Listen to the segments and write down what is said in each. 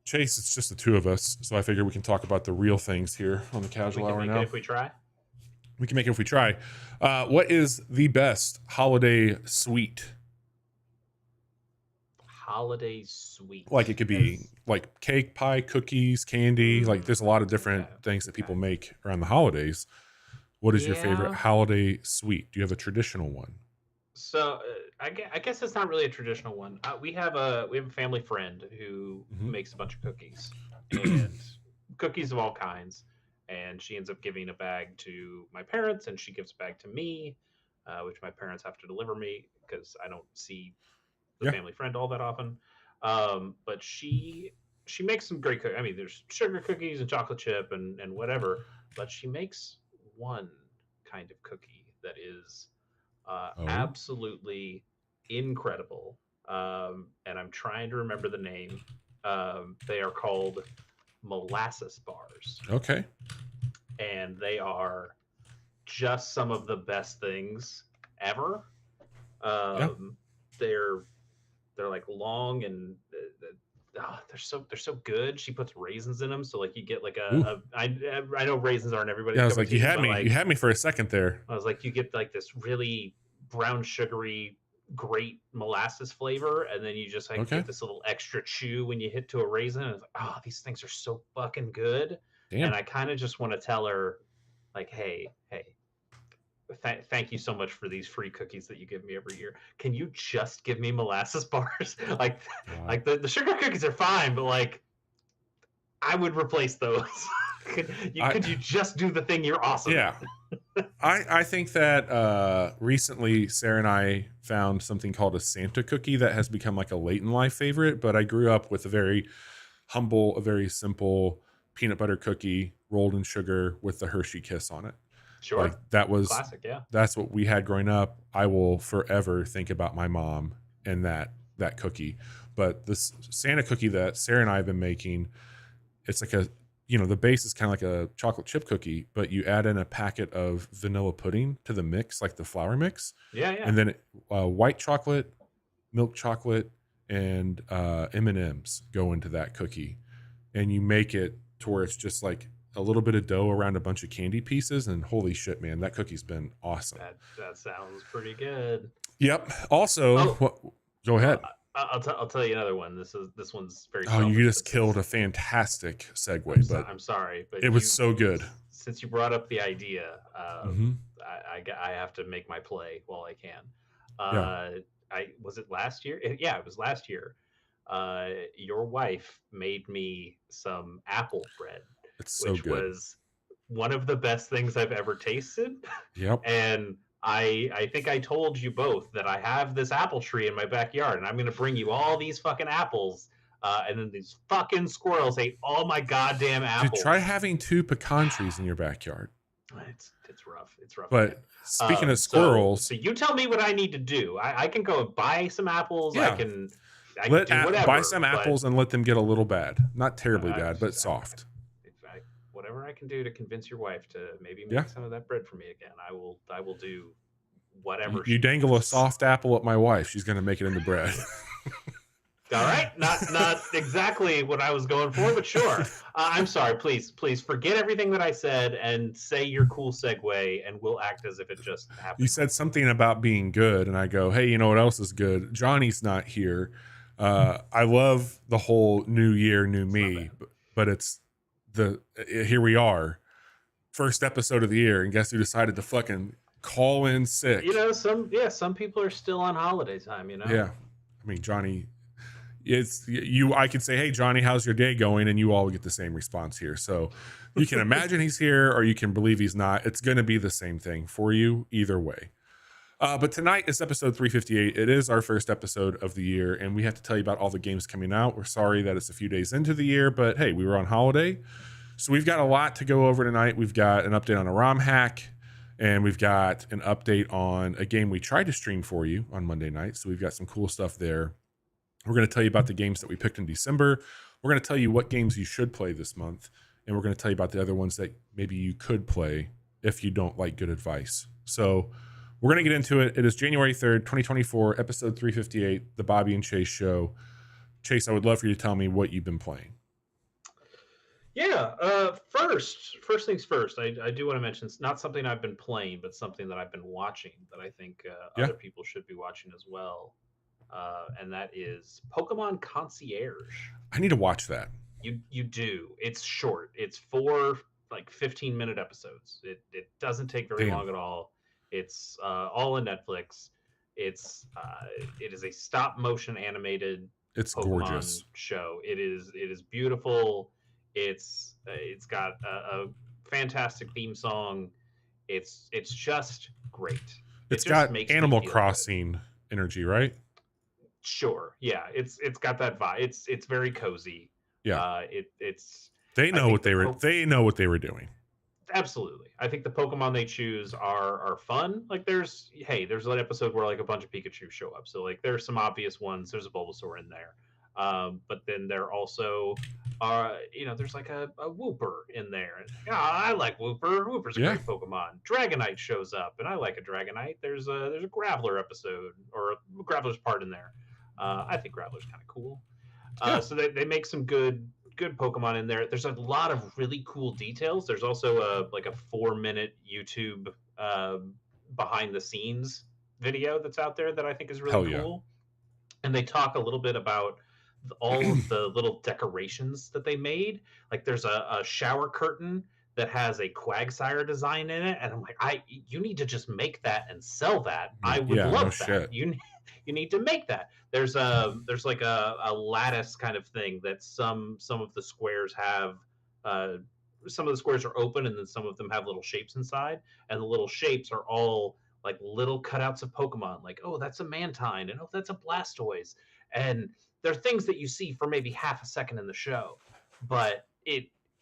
Chase, it's just the two of us, so I figure we can talk about the real things here on the casual hour now. If we try. We can make it if we try. What is the best holiday sweet? Holiday sweet. Like it could be like cake, pie, cookies, candy. Like there's a lot of different things that people make around the holidays. What is your favorite holiday sweet? Do you have a traditional one? So I guess it's not really a traditional one. We have a family friend who makes a bunch of cookies and cookies of all kinds, and she ends up giving a bag to my parents, and she gives a bag to me, which my parents have to deliver me because I don't see the family friend all that often. But she makes some great cookies. I mean, there's sugar cookies and chocolate chip and whatever, but she makes one kind of cookie that is absolutely incredible. And I'm trying to remember the name. They are called molasses bars. Okay. And they are just some of the best things ever. They're like long and they're so good. She puts raisins in them, so like you get like I know raisins aren't everybody's. Yeah, I was like, you had me for a second there. I was like, you get like this really brown sugary great molasses flavor, and then you just like get this little extra chew when you hit to a raisin, and it's like, oh, these things are so fucking good. Damn. And I kind of just want to tell her like, hey, thank you so much for these free cookies that you give me every year. Can you just give me molasses bars? like the sugar cookies are fine, but like I would replace those. Could you just do the thing you're awesome at? I think that recently Sarah and I found something called a Santa cookie that has become like a late in life favorite, but I grew up with a very humble, a very simple peanut butter cookie rolled in sugar with the Hershey Kiss on it. Sure. Like that was classic, yeah. That's what we had growing up. I will forever think about my mom and that cookie. But this Santa cookie that Sarah and I have been making, it's like the base is kind of like a chocolate chip cookie, but you add in a packet of vanilla pudding to the mix, like the flour mix. Yeah. And then white chocolate, milk chocolate, and M&Ms go into that cookie. And you make it to where it's just like a little bit of dough around a bunch of candy pieces, and holy shit, man, that cookie's been awesome. That sounds pretty good. Yep. Also, go ahead. I'll tell you another one. This one's very. Oh, you just killed a fantastic segue, but I'm sorry, but it was so good. Since you brought up the idea, I have to make my play while I can. Was it last year? Yeah, it was last year. Your wife made me some apple bread. It's so which good. Was one of the best things I've ever tasted. Yep. And I think I told you both that I have this apple tree in my backyard, and I'm going to bring you all these fucking apples. And then these fucking squirrels ate all my goddamn apples. Dude, try having 2 pecan trees in your backyard. It's rough. It's rough. But speaking of squirrels, so you tell me what I need to do. I can go buy some apples. Yeah. I can do whatever. Buy some apples and let them get a little bad. Not terribly bad, but soft. Whatever I can do to convince your wife to maybe make some of that bread for me again, I will do whatever. You dangle a soft apple at my wife, she's going to make it in the bread. All right, not exactly what I was going for, but sure. I'm sorry. Please forget everything that I said and say your cool segue, and we'll act as if it just happened. You said something about being good, and I go, hey, you know what else is good? Johnny's not here. I love the whole new year, new me, but it's here we are, first episode of the year, and guess who decided to fucking call in sick? Some people are still on holiday time. Yeah, I mean, Johnny, it's you. I could say, hey, Johnny, how's your day going? And you all get the same response here. So you can imagine he's here, or you can believe he's not. It's going to be the same thing for you either way. But tonight is episode 358. It is our first episode of the year, and we have to tell you about all the games coming out. We're sorry that it's a few days into the year, but hey, we were on holiday. So we've got a lot to go over tonight. We've got an update on a ROM hack, and we've got an update on a game we tried to stream for you on Monday night. So we've got some cool stuff there. We're going to tell you about the games that we picked in December. We're going to tell you what games you should play this month, and we're going to tell you about the other ones that maybe you could play if you don't like good advice. So we're going to get into it. It is January 3rd, 2024, episode 358, the Bobby and Chase show. Chase, I would love for you to tell me what you've been playing. Yeah. First things first. I do want to mention it's not something I've been playing, but something that I've been watching that I think Yeah, other people should be watching as well. And that is Pokemon Concierge. I need to watch that. You do. It's short. It's 4 like 15-minute episodes. It doesn't take very Damn, long at all. It's all in Netflix. It is a stop motion animated it's Pokemon gorgeous. show. It is beautiful. It's got a fantastic theme song. It's just great. It It's just got makes me Animal feel good. Crossing energy, right? Sure, yeah, it's got that vibe. It's very cozy. Yeah, It's they I know think what they know what they were doing. absolutely. I think the Pokemon they choose are fun. Like there's an episode where like a bunch of Pikachu show up. So like there's some obvious ones. There's a Bulbasaur in there. But then there also there's like a Wooper in there. Yeah, I like Wooper. Wooper's a Yeah, great Pokemon. Dragonite shows up, and I like a Dragonite. There's a Graveler episode or a Graveler's part in there. I think Graveler's kind of cool. yeah. So they make some good Pokemon in there. There's a lot of really cool details. There's also a 4-minute YouTube uh, behind the scenes video that's out there that I think is really Hell yeah. cool. And they talk a little bit about all of the little decorations that they made. Like there's a shower curtain that has a Quagsire design in it, and I'm like, you need to just make that and sell that. I would Yeah, no love that. shit. You need to make that. There's like a lattice kind of thing that some of the squares have. Uh, some of the squares are open, and then some of them have little shapes inside, and the little shapes are all like little cutouts of Pokemon. Like, oh, that's a Mantine, and oh, that's a Blastoise, and they're things that you see for maybe half a second in the show, but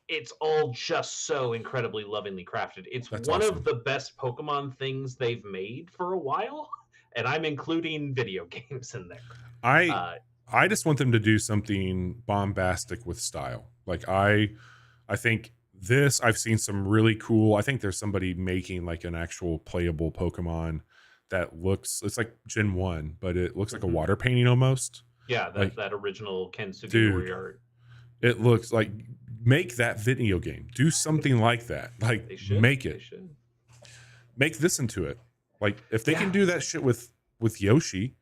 it's all just so incredibly lovingly crafted. It's That's one of awesome. the best Pokemon things they've made for a while, and I'm including video games in there. I Uh, I just want them to do something bombastic with style. Like I think this I've seen some really cool. I think there's somebody making like an actual playable Pokemon that looks it's like Gen 1, but it looks like a mhm. water painting almost. Yeah, Like, that original Ken dude, Sugimori art. it looks like make that video game. Do something like that. Like They should. make They it. should. Make this into it. Like if they can Yeah. do that shit with Yoshi,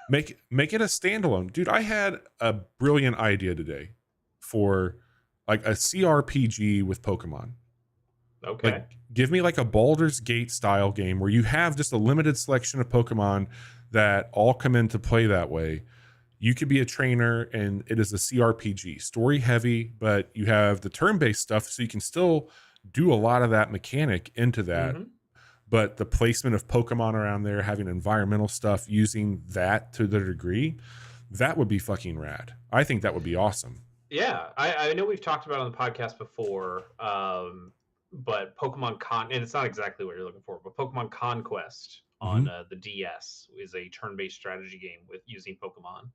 make it a standalone. Dude, I had a brilliant idea today for like a CRPG with Pokemon. Okay. Like give me like a Baldur's Gate style game where you have just a limited selection of Pokemon that all come into play that way. You could be a trainer and it is a CRPG, story heavy, but you have the turn-based stuff so you can still do a lot of that mechanic into that. hmm But the placement of Pokemon around there, having environmental stuff, using that to the degree, that would be fucking rad. I think that would be awesome. Yeah, I know we've talked about it on the podcast before, but Pokemon Con, and it's not exactly what you're looking for, but Pokemon Conquest Mm-hmm. on the DS is a turn-based strategy game with using Pokemon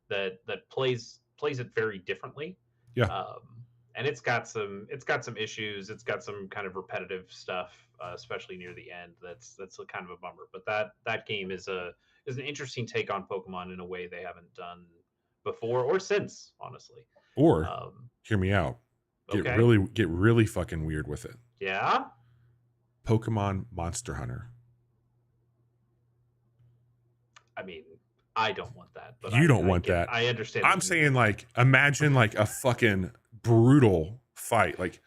that plays it very differently, Yeah. and it's got some issues. It's got some kind of repetitive stuff, especially near the end. That's a kind of a bummer. But that game is an interesting take on Pokemon in a way they haven't done before or since, honestly. Or Um, hear me out. okay. Get really fucking weird with it. Yeah. Pokemon Monster Hunter. I mean, I don't want that, but You don't want get, that. I understand. I'm saying like imagine like a fucking brutal fight. Like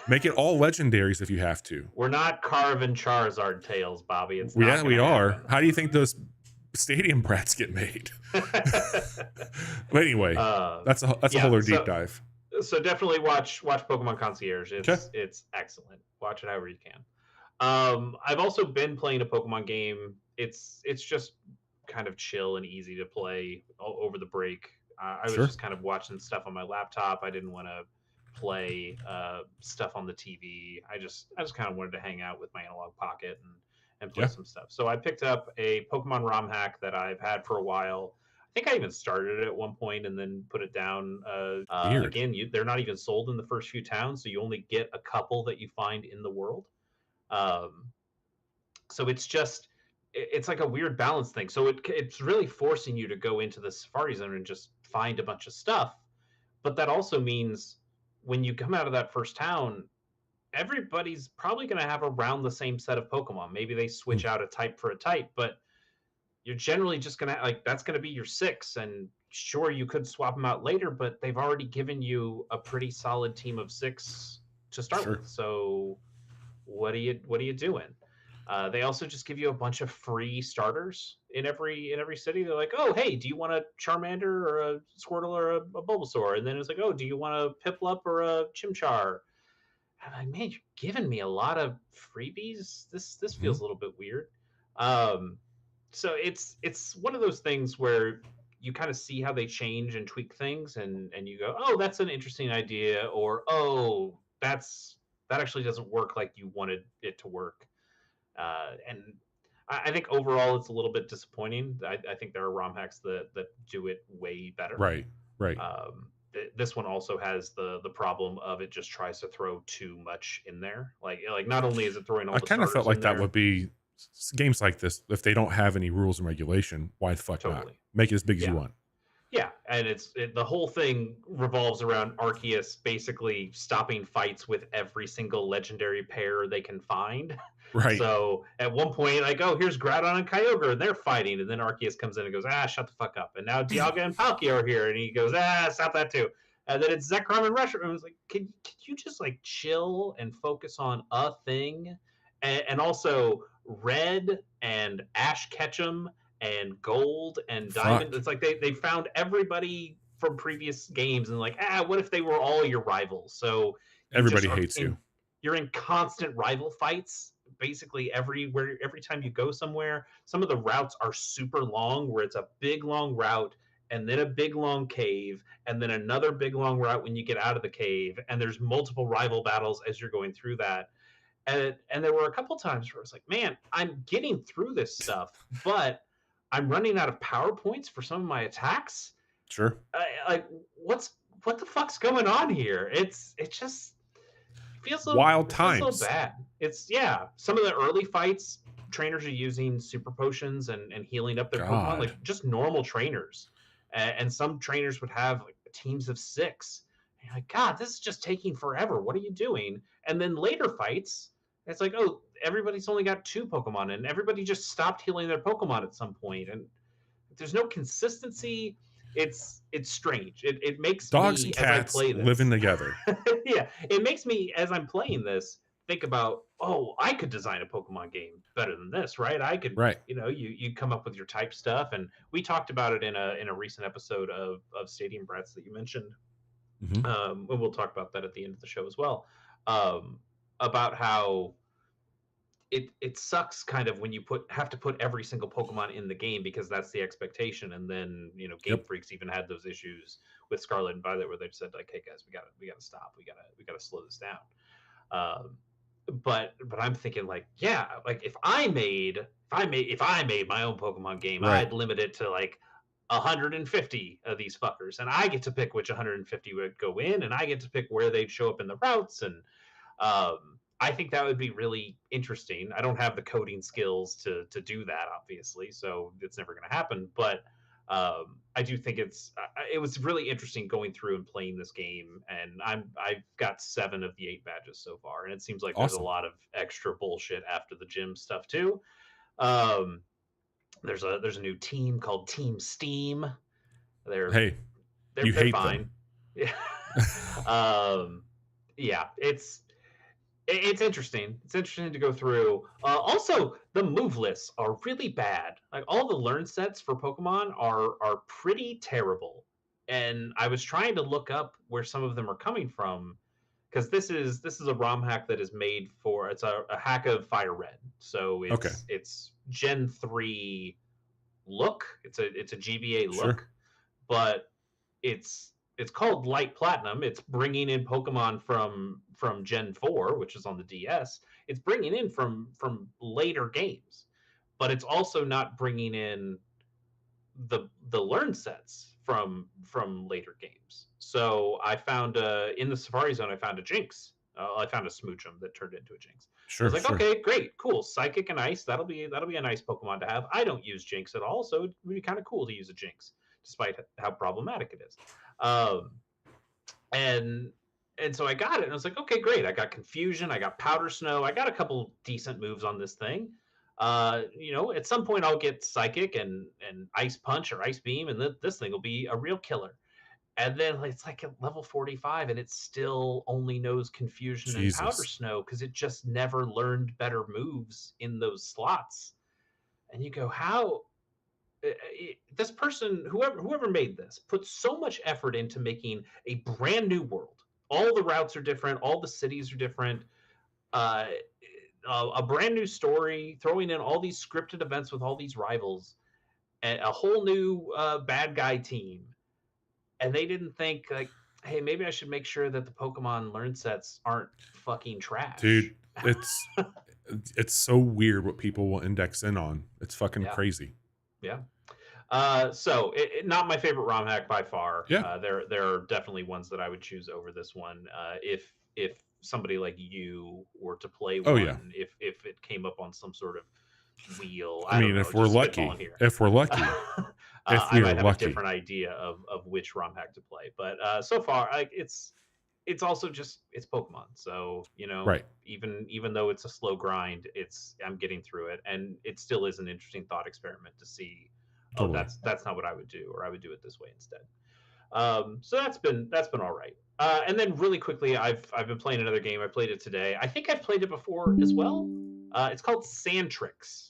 make it all legendaries if you have to. we're not carving Charizard tails, Bobby. It's Yeah, not we gonna are. happen. How do you think those stadium brats get made? But anyway, that's a Yeah, whole other deep dive. so definitely watch Pokemon Concierge. Okay. It's excellent. Watch it however you can. I've also been playing a Pokemon game. It's just kind of chill and easy to play over the break. I was Sure. just kind of watching stuff on my laptop. I didn't want to play stuff on the TV. I just kind of wanted to hang out with my analog pocket and play Yeah. some stuff. So I picked up a Pokemon ROM hack that I've had for a while. I think I even started it at one point and then put it down. Weird. Again, they're not even sold in the first few towns, so you only get a couple that you find in the world. Um, so it's like a weird balance thing. So it's really forcing you to go into the Safari Zone and just find a bunch of stuff. But that also means when you come out of that first town, everybody's probably going to have around the same set of Pokemon. Maybe they switch out a type for a type, but you're generally just going to like that's going to be your 6. And sure, you could swap them out later, but they've already given you a pretty solid team of 6 to start Sure. with. So what are you doing? They also just give you a bunch of free starters in every city. They're like, oh, hey, do you want a Charmander or a Squirtle or a Bulbasaur? And then it's like, oh, do you want a Piplup or a Chimchar? I'm like, man, you're giving me a lot of freebies. This Mhm. feels a little bit weird. Um, so it's one of those things where you kind of see how they change and tweak things, and you go, oh, that's an interesting idea, or oh, that actually doesn't work like you wanted it to work. And I think overall it's a little bit disappointing. I think there are ROM hacks that do it way better. Right. Right. This one also has the problem of it just tries to throw too much in there. Like not only is it throwing all I the kind of felt starters in like that there, would be games like this. If they don't have any rules and regulation, why the fuck not? totally. Make it as big as Yeah. you want. Yeah, and the whole thing revolves around Arceus basically stopping fights with every single legendary pair they can find. Right. So at one point, like, oh, here's Groudon and Kyogre, and they're fighting, and then Arceus comes in and goes, ah, shut the fuck up. And now Dialga and Palkia are here, and he goes, ah, stop that too. And then it's Zekrom and Reshiram. I was like, can you just like chill and focus on a thing? And also Red and Ash Ketchum and Gold and Diamond. Fuck. It's like they found everybody from previous games and like, what if they were all your rivals? So you just Everybody are hates you. you're in constant rival fights basically everywhere. Every time you go somewhere, some of the routes are super long where it's a big long route and then a big long cave and then another big long route when you get out of the cave, and there's multiple rival battles as you're going through that. And there were a couple times where it's like, man, I'm getting through this stuff, but I'm running out of power points for some of my attacks. Sure. Like, what the fuck's going on here? It just feels so Wild it feels so times. bad. It's some of the early fights, trainers are using super potions and healing up their Pokemon, God. like just normal trainers, and some trainers would have like teams of 6. And you're like, God, this is just taking forever. What are you doing? And then later fights, it's like, oh, everybody's only got 2 Pokemon, and everybody just stopped healing their Pokemon at some point, and there's no consistency. It's strange. It makes Dogs me and as I cats play this living together. yeah, it makes me as I'm playing this think about, oh, I could design a Pokemon game better than this, right? I could, Right. you come up with your type stuff, and we talked about it in a recent episode of Stadium Brats that you mentioned. Mm-hmm. And we'll talk about that at the end of the show as well. About how it sucks kind of when you have to put every single Pokemon in the game because that's the expectation, and then Game Yep. Freaks even had those issues with Scarlet and Violet where they've said like, hey guys, we gotta stop, we gotta slow this down. But I'm thinking like, yeah, like if I made my own Pokemon game, Right. I'd limit it to like 150 of these fuckers, and I get to pick which 150 would go in, and I get to pick where they'd show up in the routes, and I think that would be really interesting. I don't have the coding skills to do that, obviously, so it's never going to happen. But I do think it was really interesting going through and playing this game, and I've got 7 of the 8 badges so far, and it seems like there's a Awesome. lot of extra bullshit after the gym stuff too. Um, there's a new team called Team Steam. Hey, you They're hate fine. them. Yeah. Yeah, it's interesting. It's interesting to go through. Also, the move lists are really bad. Like all the learn sets for Pokemon are pretty terrible. And I was trying to look up where some of them are coming from because this is a ROM hack that is made for it's a hack of Fire Red. So Okay. it's Gen 3 look. It's a GBA look, Sure. but it's called Light Platinum. It's bringing in Pokemon from Gen 4, which is on the DS. It's bringing in from later games, but it's also not bringing in the learn sets from later games. So I found in the Safari Zone, I found a Jinx. I found a Smoochum that turned into a Jinx. I Sure. was like, Sure. okay, great, cool. Psychic and Ice, that'll be a nice Pokemon to have. I don't use Jinx at all, so it'd be kind of cool to use a Jinx, despite how problematic it is. Um, and and so I got it, and I was like, okay, great. I got Confusion, I got Powder Snow, I got a couple decent moves on this thing. At some point I'll get Psychic and Ice Punch or Ice Beam, and this thing will be a real killer. And then it's like at level 45, and it still only knows Confusion and Powder Jesus. Snow because it just never learned better moves in those slots. And you go, how? This person, whoever made this, put so much effort into making a brand new world. All the routes are different. All the cities are different. Uh, a brand new story, throwing in all these scripted events with all these rivals, and a whole new bad guy team. And they didn't think like, hey, maybe I should make sure that the Pokemon learn sets aren't fucking trash. Dude, it's so weird what people will index in on. It's fucking Yeah. crazy. Yeah. So not my favorite ROM hack by far. Yeah. There are definitely ones that I would choose over this one. If somebody like you were to play one, if it came up on some sort of wheel, I mean, if we're lucky, if we're lucky, I might have a different idea of which ROM hack to play. But so far, it's also just it's Pokemon. So right. Even though it's a slow grind, I'm getting through it, and it still is an interesting thought experiment to see. Totally. Oh, that's not what I would do, or I would do it this way instead. So that's been all right. And then really quickly, I've been playing another game. I played it today. I think I've played it before as well. It's called Sandtrix,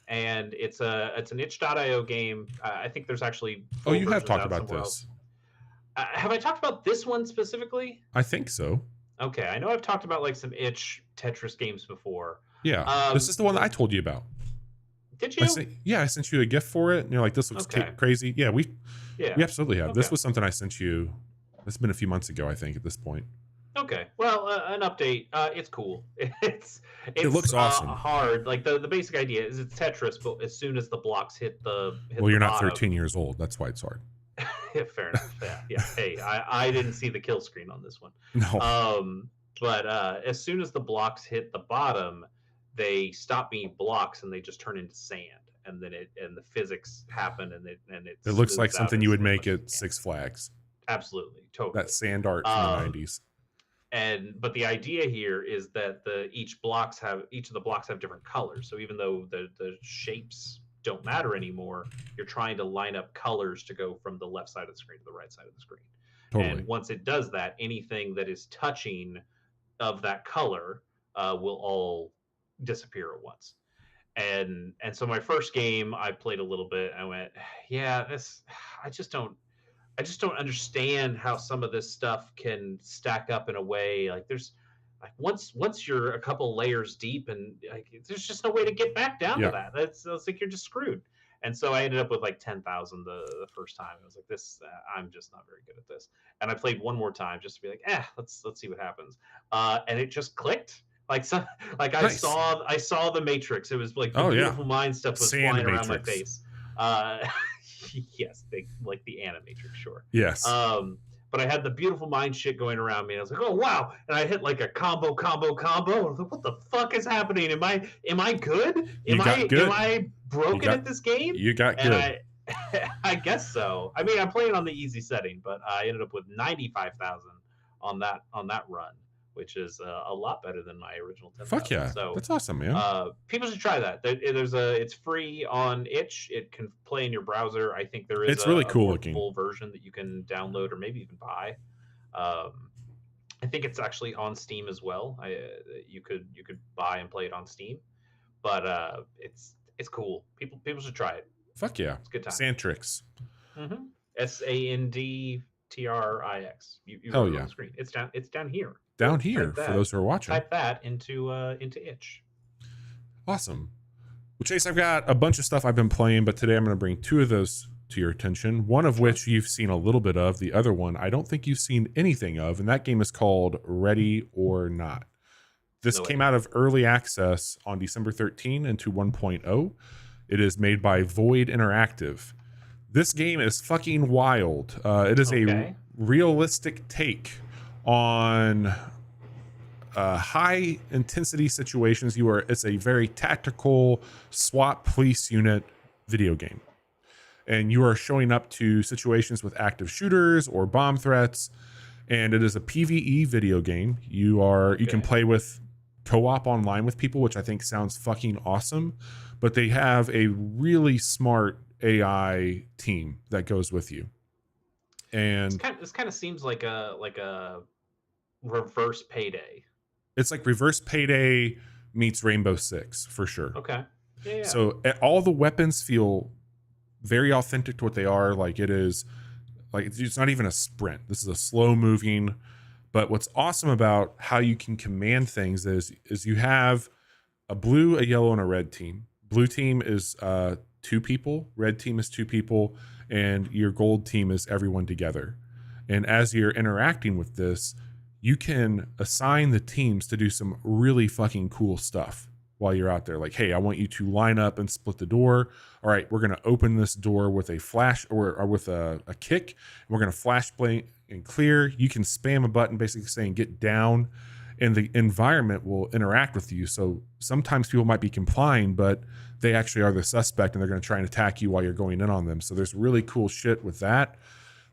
and it's an itch.io game. I think there's actually you have talked about this. Have I talked about this one specifically? I think so. Okay, I know I've talked about like some itch Tetris games before. Yeah, this is the one that I told you about. Did you? I sent you a gift for it, and you're like, "This looks crazy." Yeah, we absolutely have. Okay. This was something I sent you. It's been a few months ago, I think, at this point. Okay, well, an update. It's cool. It looks awesome. Hard. Like the basic idea is it's Tetris, but as soon as the blocks hit the you're not 13 years old. That's why it's hard. Yeah, fair enough. Yeah. Hey, I didn't see the kill screen on this one. No. But as soon as the blocks hit the bottom, they stop being blocks and they just turn into sand, and then the physics happen, and it looks like something you would make at Six Flags. Absolutely, totally. That sand art from the 90s. But the idea here is that each of the blocks have different colors. So even though the shapes don't matter anymore, you're trying to line up colors to go from the left side of the screen to the right side of the screen. Totally. And once it does that, anything that is touching of that color will all disappear at once. And so my first game, I played a little bit. I went, yeah, I just don't understand how some of this stuff can stack up in a way. Like there's like once you're a couple layers deep, and like there's just no way to get back down to that. That's like you're just screwed. And so I ended up with like 10,000 the first time. I was like, this I'm just not very good at this. And I played one more time just to be like, let's see what happens. And it just clicked. Like nice. I saw the Matrix. It was like the beautiful mind stuff was flying around my face. Yes, like the Animatrix, sure. Yes. But I had the beautiful mind shit going around me, and I was like, oh wow! And I hit like a combo. I was like, what the fuck is happening? Am I good? Am I broken at this game? You got good. I guess so. I mean, I'm playing on the easy setting, but I ended up with 95,000 on that run, which is a lot better than my original 10,000. Fuck yeah. So that's awesome, man. People should try that. It's free on itch. It can play in your browser. I think there is it's really cool looking full version that you can download or maybe even buy. I think it's actually on Steam as well. You could buy and play it on Steam, but it's cool. People should try it. Fuck yeah. It's a good time. Sandtrix. Mm-hmm. Sandtrix. You oh yeah. On the screen. It's down here. Down here for those who are watching. Type that into itch. Awesome. Well, Chase, I've got a bunch of stuff I've been playing, but today I'm going to bring two of those to your attention. One of which you've seen a little bit of. The other one I don't think you've seen anything of, and that game is called Ready or Not. This came out of early access on December 13 into 1.0. It is made by Void Interactive. This game is fucking wild. It is a realistic take on high intensity situations. It's a very tactical SWAT police unit video game, and you are showing up to situations with active shooters or bomb threats, and it is a PvE video game. You can play with co-op online with people, which I think sounds fucking awesome. But they have a really smart AI team that goes with you, and This kind of seems like a reverse Payday. it's like reverse Payday meets Rainbow Six for sure. Okay. Yeah. So all the weapons feel very authentic to what they are. Like it's not even a sprint. This is a slow moving. But what's awesome about how you can command things is you have a blue, a yellow, and a red team. Blue team is 2 people. Red team is 2 people, and your gold team is everyone together. And as you're interacting with this, you can assign the teams to do some really fucking cool stuff while you're out there. Like, hey, I want you to line up and split the door. All right, we're going to open this door with a flash or with a kick. And we're going to flash blank and clear. You can spam a button basically saying get down, and the environment will interact with you. So sometimes people might be complying, but they actually are the suspect and they're going to try and attack you while you're going in on them. So there's really cool shit with that.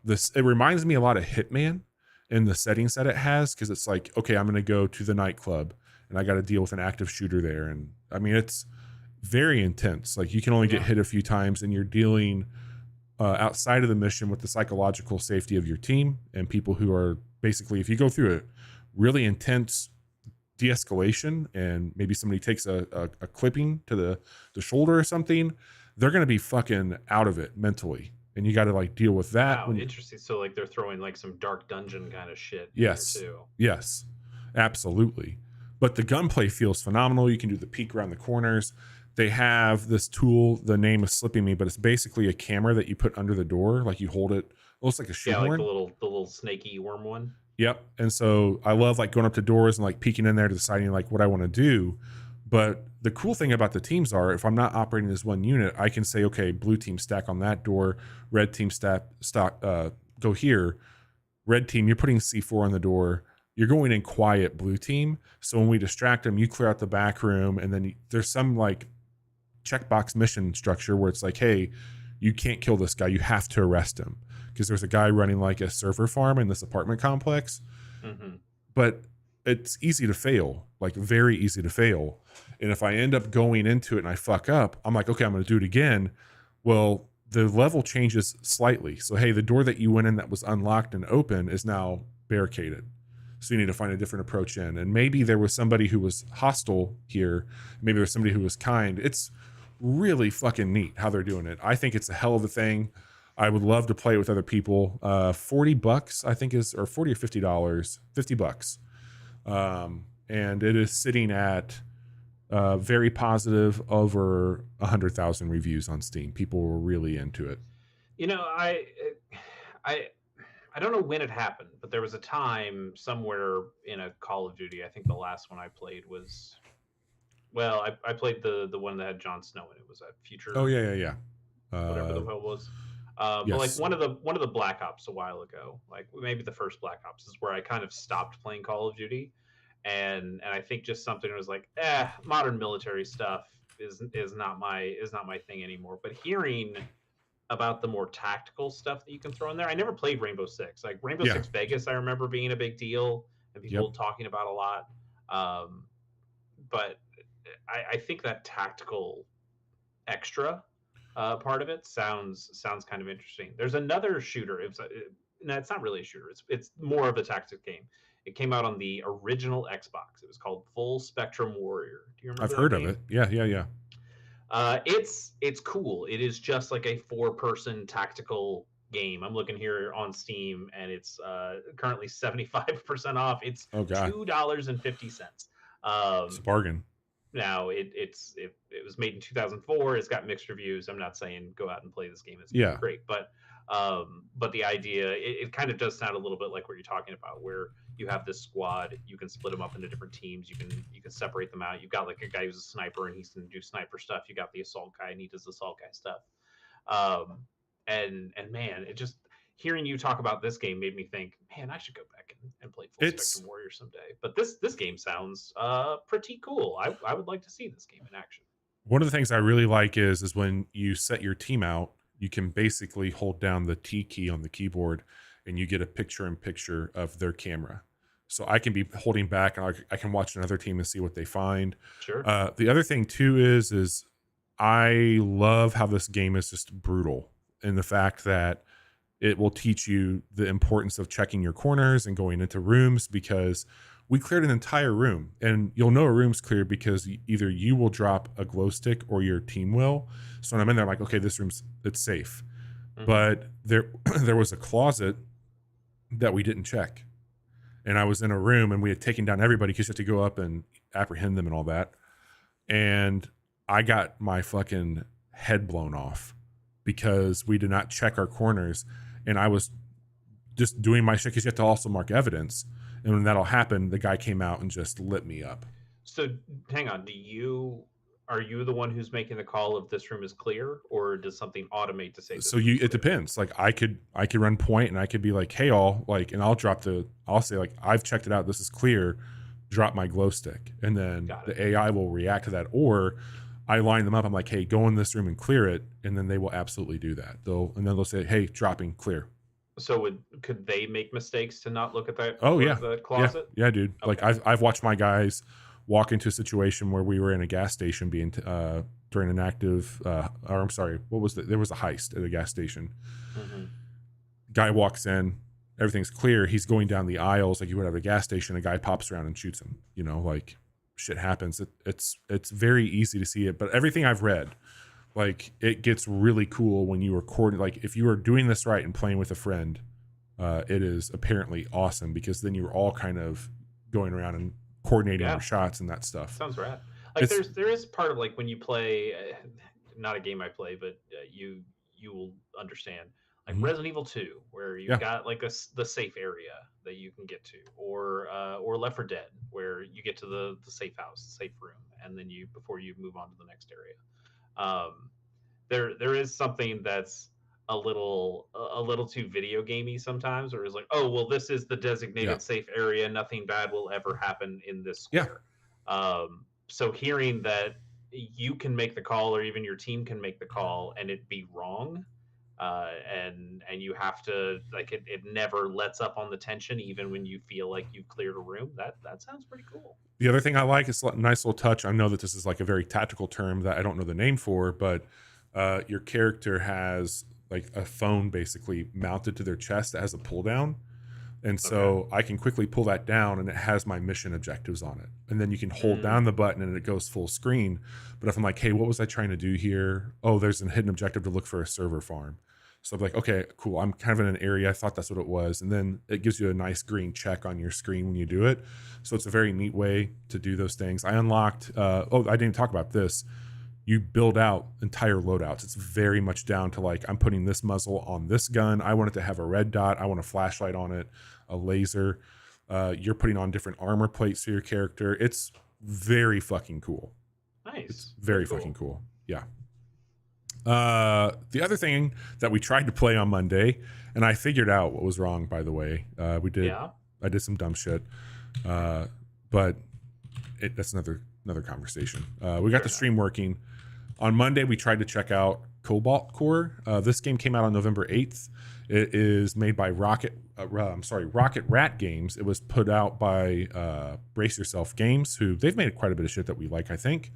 It reminds me a lot of Hitman in the settings that it has, because it's like, okay, I'm going to go to the nightclub and I got to deal with an active shooter there. And I mean, it's very intense. Like, you can only get hit a few times, and you're dealing outside of the mission with the psychological safety of your team and people who are basically, if you go through a really intense de-escalation and maybe somebody takes a clipping to the shoulder or something, they're going to be fucking out of it mentally. And you got to like deal with that. Wow, interesting. So like they're throwing like some dark dungeon kind of shit. Yes. There too. Yes, absolutely. But the gunplay feels phenomenal. You can do the peek around the corners. They have this tool, the name is slipping me, but it's basically a camera that you put under the door. Like, you hold it looks like a shoehorn. Yeah, like the little snaky worm one. Yep. And so I love like going up to doors and like peeking in there, deciding like what I want to do. But the cool thing about the teams are, if I'm not operating as one unit, I can say, okay, blue team stack on that door, red team go here. Red team, you're putting C4 on the door. You're going in quiet, blue team. So when we distract them, you clear out the back room, and then there's some like checkbox mission structure where it's like, hey, you can't kill this guy. You have to arrest him, because there's a guy running like a server farm in this apartment complex. Mm-hmm. But it's easy to fail, like very easy to fail. And if I end up going into it and I fuck up, I'm like, okay, I'm going to do it again. Well, the level changes slightly. So, hey, the door that you went in that was unlocked and open is now barricaded. So you need to find a different approach in. And maybe there was somebody who was hostile here. Maybe there's somebody who was kind. It's really fucking neat how they're doing it. I think it's a hell of a thing. I would love to play it with other people. $40, I think is, or $40 or $50, $50. And it is sitting at very positive, over 100,000 reviews on Steam. People were really into it. You know, I don't know when it happened, but there was a time somewhere in a Call of Duty. I think the last one I played was, well, I played the one that had Jon Snow in it. Was a Future? Oh yeah. Whatever the hell was. But like one of the Black Ops a while ago, like maybe the first Black Ops, is where I kind of stopped playing Call of Duty, and I think just something was like, modern military stuff is not my thing anymore. But hearing about the more tactical stuff that you can throw in there, I never played Rainbow Six. Like Rainbow Six Vegas, I remember being a big deal and people talking about a lot. But I think that tactical extra part of it sounds kind of interesting. There's another shooter. It's not really a shooter. It's more of a tactics game. It came out on the original Xbox. It was called Full Spectrum Warrior. Do you remember? I've heard of it. Yeah. It's cool. It is just like a 4-person tactical game. I'm looking here on Steam, and it's currently 75% off. It's $2.50. It's a bargain. Now it was made in 2004. It's got mixed reviews. I'm not saying go out and play this game. It's great, but the idea, it kind of does sound a little bit like what you're talking about, where you have this squad, you can split them up into different teams, you can separate them out. You've got like a guy who's a sniper and he's going to do sniper stuff. You got the assault guy and he does assault guy stuff. And man, it just, hearing you talk about this game made me think, man, I should go back and play Full Spectrum Warrior someday. But this game sounds pretty cool. I would like to see this game in action. One of the things I really like is when you set your team out, you can basically hold down the T key on the keyboard and you get a picture-in-picture of their camera. So I can be holding back, and I can watch another team and see what they find. Sure. The other thing too is I love how this game is just brutal in the fact that it will teach you the importance of checking your corners and going into rooms, because we cleared an entire room, and you'll know a room's cleared because either you will drop a glow stick or your team will. So when I'm in there, I'm like, okay, this it's safe. Mm-hmm. But there was a closet that we didn't check. And I was in a room, and we had taken down everybody because you have to go up and apprehend them and all that. And I got my fucking head blown off because we did not check our corners. And I was just doing my shit because you have to also mark evidence. And when that'll happen, the guy came out and just lit me up. So hang on, are you the one who's making the call if this room is clear, or does something automate to say? So it depends. Like I could run point, and I could be like, hey all, like, and I'll say like, I've checked it out, this is clear, drop my glow stick, and then the AI will react to that. Or I line them up, I'm like, hey, go in this room and clear it, and then they will absolutely do that. They'll say, hey, dropping, clear. So could they make mistakes to not look at that? Oh yeah, the closet. Yeah, dude. Okay. Like I've watched my guys walk into a situation where we were in a gas station being during an active or I'm sorry, there was a heist at a gas station. Mm-hmm. Guy walks in, everything's clear, he's going down the aisles like you would at a gas station, a guy pops around and shoots him. You know, like shit happens. It's very easy to see it, but everything I've read, like it gets really cool when you record. Like if you are doing this right and playing with a friend, it is apparently awesome, because then you're all kind of going around and coordinating your shots and that stuff. Sounds rad. Like there is part of like when you play, not a game I play, but you will understand, like Resident Evil 2, where you've got like the safe area that you can get to, or Left 4 Dead, where you get to the safe house, the safe room, and then before you move on to the next area. There is something that's a little too video gamey sometimes, or is like, oh well, this is the designated safe area, nothing bad will ever happen in this square. So hearing that you can make the call, or even your team can make the call, and it be wrong, and you have to, like, it never lets up on the tension even when you feel like you've cleared a room. That sounds pretty cool. The other thing I like is a nice little touch. I know that this is like a very tactical term that I don't know the name for, but your character has like a phone basically mounted to their chest that has a pull down. And so I can quickly pull that down, and it has my mission objectives on it. And then you can hold down the button and it goes full screen. But if I'm like, hey, what was I trying to do here? Oh, there's a hidden objective to look for a server farm. So I'm like, okay, cool. I'm kind of in an area. I thought that's what it was. And then it gives you a nice green check on your screen when you do it. So it's a very neat way to do those things. I unlocked, I didn't talk about this. You build out entire loadouts. It's very much down to like, I'm putting this muzzle on this gun. I want it to have a red dot. I want a flashlight on it, a laser. You're putting on different armor plates for your character. It's very fucking cool. Nice. It's very fucking cool. Yeah. The other thing that we tried to play on Monday, and I figured out what was wrong, by the way. I did some dumb shit. But that's another conversation. We got the stream working. On Monday, we tried to check out Cobalt Core. This game came out on November 8th. It is made by Rocket Rat Games. It was put out by Brace Yourself Games, who they've made quite a bit of shit that we like, I think.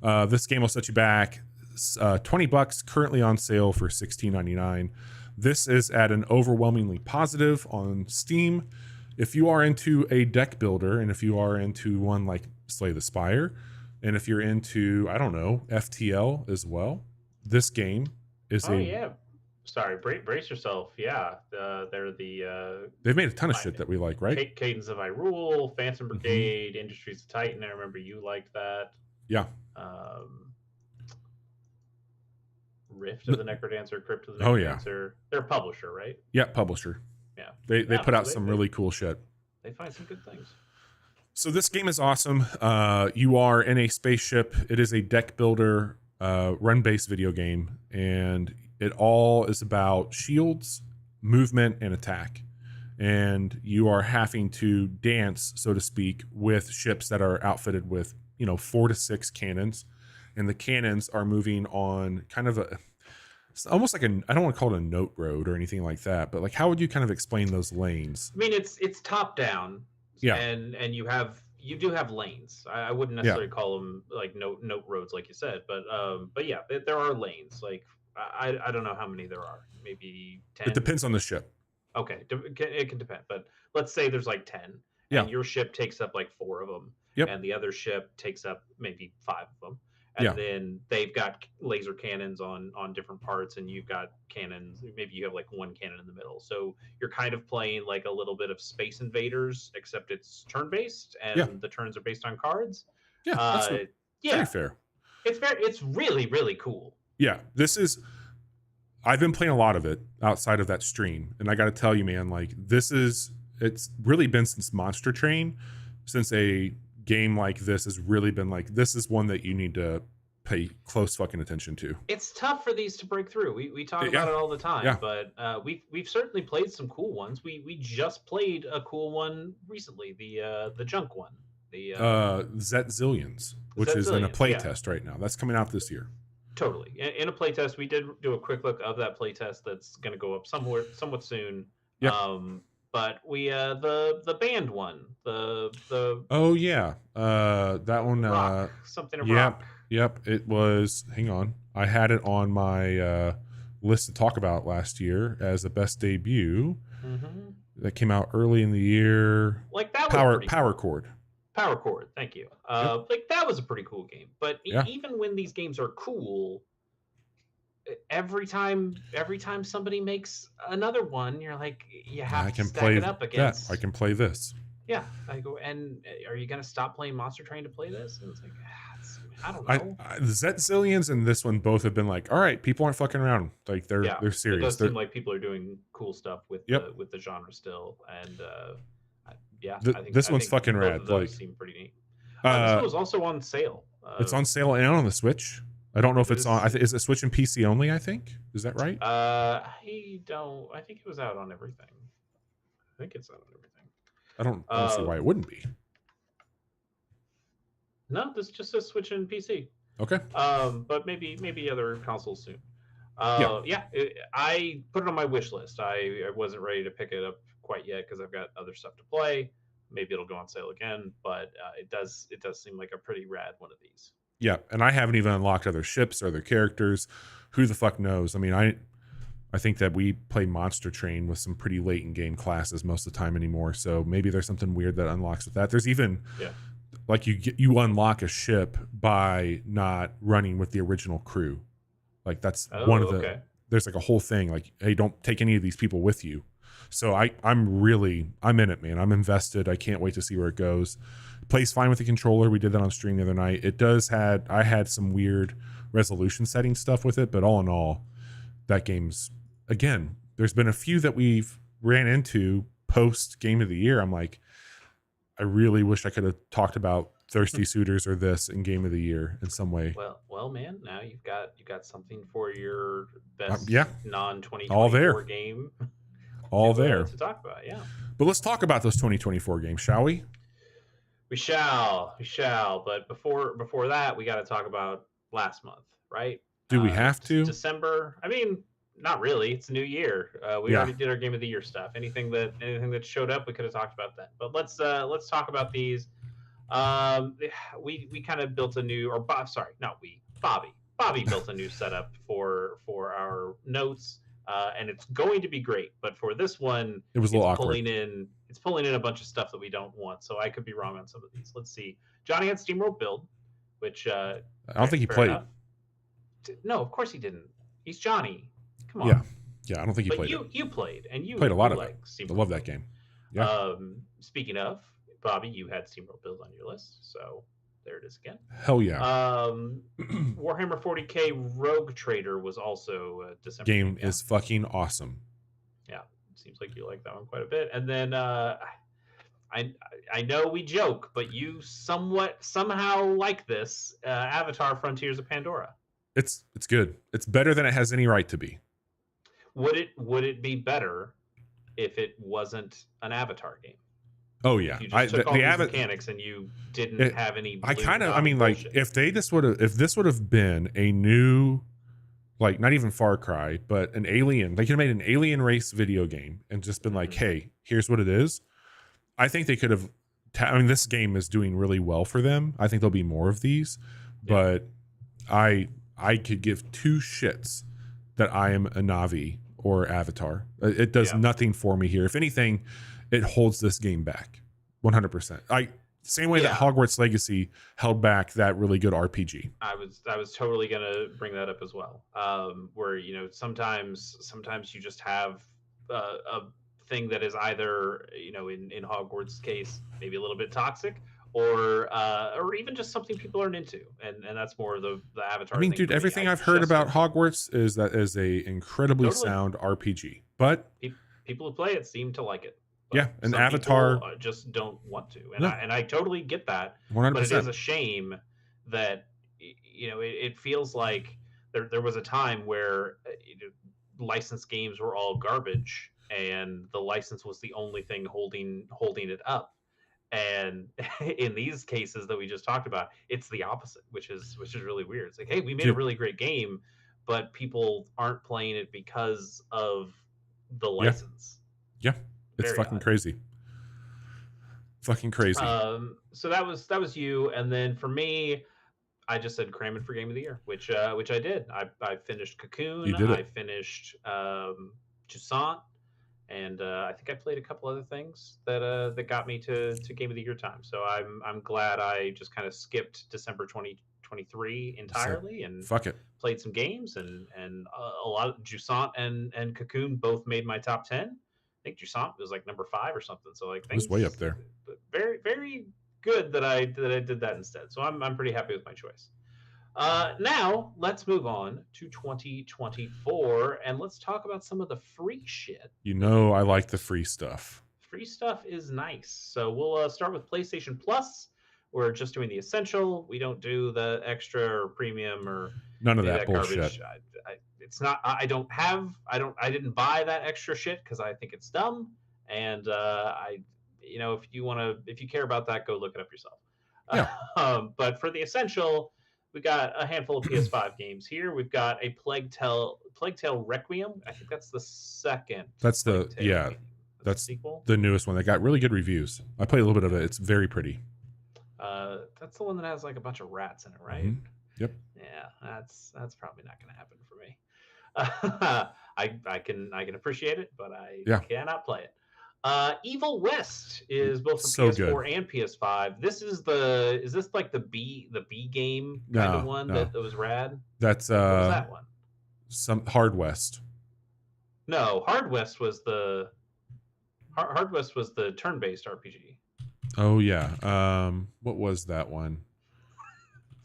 This game will set you back $20, currently on sale for $16.99. This is at an overwhelmingly positive on Steam. If you are into a deck builder, and if you are into one like Slay the Spire, and if you're into, I don't know, FTL as well, this game is Sorry, brace yourself. Yeah, they've made a ton of shit that we like, right? Cadence of Hyrule, Phantom Brigade, Industries of Titan. I remember you liked that. Yeah. Rift of the Necrodancer, Crypt of the Necrodancer. They're a publisher, right? Yeah, publisher. Yeah. They put out some really cool shit. They find some good things. So this game is awesome. You are in a spaceship. It is a deck builder, run-based video game, and it all is about shields, movement, and attack. And you are having to dance, so to speak, with ships that are outfitted with, 4 to 6 cannons. And the cannons are moving on kind of It's almost like I don't want to call it a note road or anything like that, but like how would you kind of explain those lanes? I mean, it's top down, Yeah. and you do have lanes. I wouldn't Yeah. necessarily call them like note roads, like you said, but yeah, there are lanes. Like I don't know how many there are. Maybe 10. It depends on the ship. Okay, it can depend, but let's say there's like 10, Yeah. and your ship takes up like 4 of them, Yep. and the other ship takes up maybe 5 of them, and Yeah. then they've got laser cannons on different parts, and you've got cannons. Maybe you have like one cannon in the middle, so you're kind of playing like a little bit of Space Invaders, except it's turn based, and Yeah. the turns are based on cards. Yeah. That's Yeah, very fair. it's really really cool. Yeah. I've been playing a lot of it outside of that stream, and I got to tell you, man, like it's really been since Monster Train, since a game like this has really been like, this is one that you need to pay close fucking attention to. It's tough for these to break through. We talk about it all the time, Yeah. but we've certainly played some cool ones. We just played a cool one recently, the junk one, the Zet Zillions, which is in a Zillions, playtest right now. That's coming out this year. Totally. In a playtest, we did do a quick look of that playtest that's going to go up somewhat soon. Yeah. But we the band one, the Oh yeah, that one. rock, something of Yep, rock. yep. It was. Hang on, I had it on my list to talk about last year as a best debut. Mm-hmm. That came out early in the year. Like that was Power Chord. Power Chord, thank you. Like that was a pretty cool game. But Yeah. even when these games are cool, every time somebody makes another one, you're like, you have to stack it up against. I can play this. Yeah, I go. And are you gonna stop playing Monster Train to play this? And it's like, I don't know. The Zet Zillions and this one both have been like, all right, people aren't fucking around. Like they're serious. It does seem like people are doing cool stuff with the genre still, and I think this one's fucking rad. Like, seem pretty neat. This was also on sale. It's on sale and on the Switch. I don't know if it's on. Is it Switch and PC only? I think. Is that right? I think it was out on everything. I think it's out on everything. I don't see why it wouldn't be. No, this just says Switch and PC. Okay. But maybe other consoles soon. Yeah. I put it on my wish list. I wasn't ready to pick it up quite yet because I've got other stuff to play. Maybe it'll go on sale again, but it does seem like a pretty rad one of these. Yeah, and I haven't even unlocked other ships or other characters. Who the fuck knows? I mean, I think that we play Monster Train with some pretty late in game classes most of the time anymore. So maybe there's something weird that unlocks with that. There's even like you unlock a ship by not running with the original crew. Like that's one of the. There's like a whole thing like, hey, don't take any of these people with you. So I'm in it, man. I'm invested. I can't wait to see where it goes. It plays fine with the controller. We did that on stream the other night. I had some weird resolution setting stuff with it, but all in all, that game's, again, there's been a few that we've ran into post game of the year. I'm like, I really wish I could have talked about Thirsty Suitors or this in game of the year in some way. Well, man, now you've got something for your best non-2024 game. All there to talk about, yeah. But let's talk about those 2024 games, shall we? We shall. But before that, we got to talk about last month, right? Do we have to? December. I mean, not really. It's a new year. We already did our game of the year stuff. Anything that showed up, we could have talked about then. But let's talk about these. We kind of built a new, or Bobby built a new setup for our notes. And it's going to be great, but for this one, it was a little awkward. It's pulling in a bunch of stuff that we don't want, so I could be wrong on some of these. Let's see. Johnny had Steamroll Build, which I don't think he played. Enough. No, of course he didn't. He's Johnny. Come on. Yeah, I don't think he played. You played, and you played a lot of it. I love that game. Yeah. Speaking of Bobby, you had Steamroll Build on your list, so there it is again. Hell yeah. Warhammer 40K Rogue Trader was also December. Game is fucking awesome. Yeah, seems like you like that one quite a bit. And then I know we joke, but you somehow like this Avatar: Frontiers of Pandora. It's good. It's better than it has any right to be. Would it be better if it wasn't an Avatar game? Oh yeah, you just took all these mechanics and you didn't have any. I mean, like if this would have been a new like not even Far Cry, but an alien. They could have made an alien race video game and just been like, hey, here's what it is. I think they could have. I mean, this game is doing really well for them. I think there'll be more of these, but I could give two shits that I am a Navi or Avatar. It does nothing for me here. If anything, it holds this game back 100%. Same way that Hogwarts Legacy held back that really good RPG. I was totally gonna bring that up as well. Where sometimes you just have a thing that is either in Hogwarts' case maybe a little bit toxic, or even just something people aren't into, and that's more of the Avatar. I mean, thing dude, everything I've heard about Hogwarts is that is a incredibly sound RPG, but people who play it seem to like it. Yeah, and Avatar just don't want to, and I totally get that. 100%. But it is a shame that it feels like there was a time where licensed games were all garbage, and the license was the only thing holding it up. And in these cases that we just talked about, it's the opposite, which is really weird. It's like, hey, we made a really great game, but people aren't playing it because of the license. Yeah. It's Very fucking odd. Crazy. Fucking crazy. So that was you, and then for me, I just said cram it for game of the year, which I did. I finished Cocoon. You did it. I finished Toussaint, and I think I played a couple other things that got me to game of the year time. So I'm glad I just kind of skipped December 2023 entirely and fuck it. Played some games, and a lot of Toussaint and Cocoon both made my top 10. I think Toussaint was like number 5 or something. So like it was way up there. Very, very good that I did that instead. So I'm pretty happy with my choice. Now let's move on to 2024 and let's talk about some of the free shit. I like the free stuff. Free stuff is nice. So we'll start with PlayStation Plus. We're just doing the essential. We don't do the extra or premium or none of that bullshit. Garbage. It's not. I didn't buy that extra shit because I think it's dumb. And if you care about that, go look it up yourself. Yeah. But for the essential, we got a handful of PS5 games here. We've got a Plague Tale Requiem. I think that's the second. That's the sequel. The newest one that got really good reviews. I played a little bit of it. It's very pretty. That's the one that has like a bunch of rats in it, right? Mm-hmm. Yep. Yeah, that's probably not going to happen for me. I can appreciate it, but I cannot play it. Evil West is both for PS4 and PS5. This is this like the B game kind of one that was rad? That's what was that one? Some Hard West. No, Hard West was the turn-based RPG. Oh yeah. What was that one?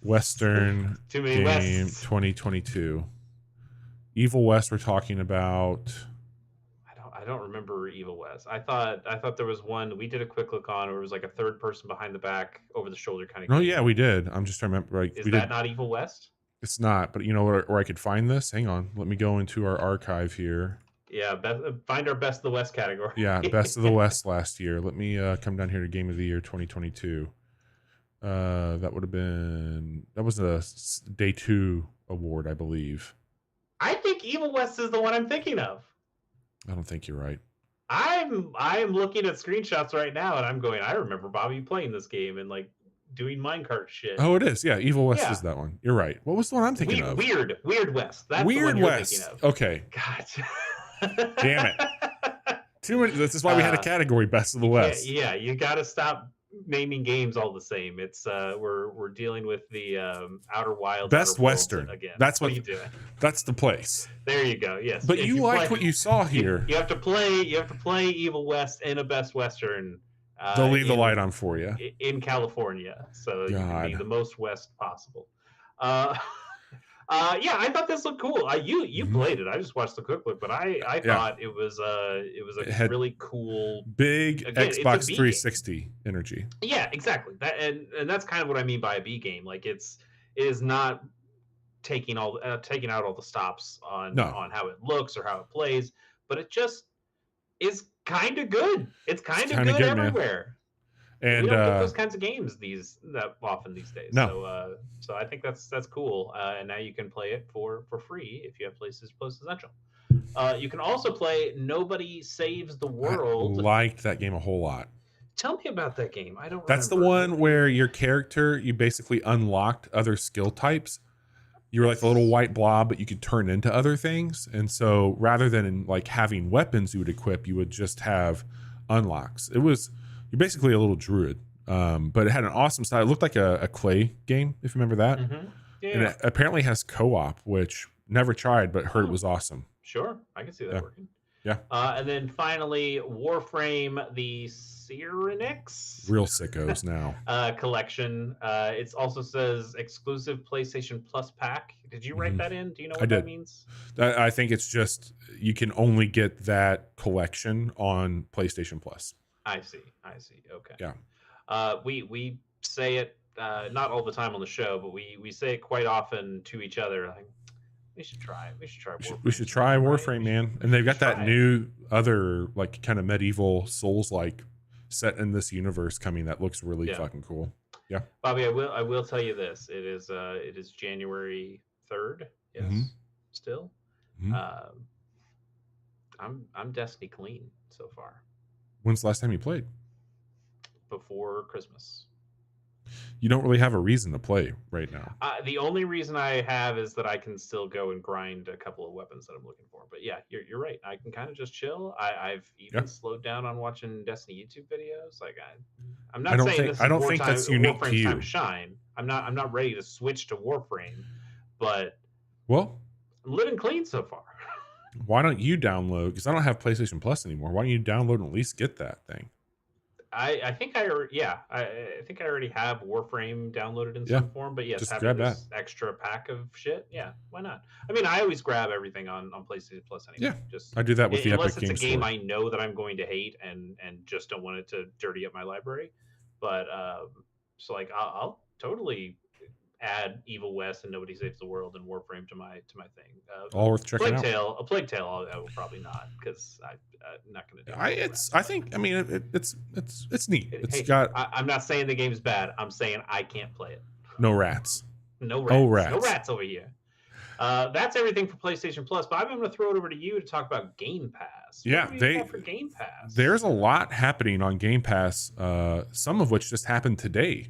Western Too many game Wests. 2022. Evil West we're talking about. I don't remember Evil West. I thought there was one we did a quick look on where it was like a third person behind the back over the shoulder kind of game. Oh yeah, we did. I'm just trying to remember. Like, is that not Evil West? It's not, but you know where I could find this? Hang on. Let me go into our archive here. Yeah, find our Best of the West category. Yeah, Best of the West last year. Let me come down here to Game of the Year 2022. That was a day 2 award, I believe. I think Evil West is the one I'm thinking of. I don't think you're right. I'm looking at screenshots right now, and I'm going, I remember Bobby playing this game and like doing minecart shit. Oh, it is. Yeah, Evil West is that one. You're right. What was the one I'm thinking of? Weird West. That's Weird the one West. You're thinking of. Okay. God. Damn it. Too many. This is why we had a category Best of the West. Yeah, you got to stop naming games all the same. It's we're dealing with the Outer Wilds. Best Outer Western. Again. That's what are you doing? That's the place. There you go. Yes. But you liked what you saw here. You have to play Evil West in a Best Western. They'll leave the light on for you in California, so you can be the most west possible. Yeah, I thought this looked cool. You played it. I just watched the quick look, but I thought it was a really cool big Xbox 360 energy. Yeah, exactly. That and that's kind of what I mean by a B game. Like it is not taking out all the stops on how it looks or how it plays, but it just is kind of good. It's kind of good everywhere. We And don't get those kinds of games that often these days. no, So I think that's cool. And now you can play it for free if you have PlayStation Plus Essential. You can also play Nobody Saves the I World. liked that game a whole lot. Tell me about that game. I don't That's the remember. one where your character, you basically unlocked other skill types. You were like the little white blob, but you could turn into other things. And so rather than like having weapons you would equip, you would just have unlocks. You're basically a little druid, but it had an awesome style. It looked like a clay game, if you remember that. Mm-hmm. Yeah. And it apparently has co-op, which never tried, but heard it was awesome. Sure, I can see that working. Yeah. And then finally, Warframe, the Cyrenix. Real sickos now. Collection. It also says exclusive PlayStation Plus pack. Did you write that in? Do you know what that means? I think it's just you can only get that collection on PlayStation Plus. I see. Okay. Yeah. We say it not all the time on the show, but we say it quite often to each other. Like, we should try Warframe. We should try Warframe, man. And they've got that new other like kind of medieval Souls like set in this universe coming that looks really fucking cool. Yeah, Bobby, I will tell you this. It is January 3rd. Yes, still. I'm Destiny clean so far. When's the last time you played? Before Christmas. You don't really have a reason to play right now. The only reason I have is that I can still go and grind a couple of weapons that I'm looking for. But yeah, you're right. I can kind of just chill. I've even slowed down on watching Destiny YouTube videos. Like I'm not saying I don't think that's unique to you. Time to shine. I'm not ready to switch to Warframe, but I'm living clean so far. Why don't you download? Because I don't have PlayStation Plus anymore. Why don't you download and at least get that thing? I think I think I already have Warframe downloaded in some form, but yes, just having grab this extra pack of shit, why not? I mean, I always grab everything on PlayStation Plus anyway. Yeah, I do that with the Epic Games Store. Unless it's a game I know that I'm going to hate and just don't want it to dirty up my library. But so like I'll totally add Evil West and Nobody Saves the World and Warframe to my thing. All worth checking out. A Plague Tale, I will probably not because I'm not going to do it. I think it's neat. I'm not saying the game's bad. I'm saying I can't play it. No rats. No rats over here. That's everything for PlayStation Plus. But I'm going to throw it over to you to talk about Game Pass. What do you have for Game Pass? There's a lot happening on Game Pass. Some of which just happened today.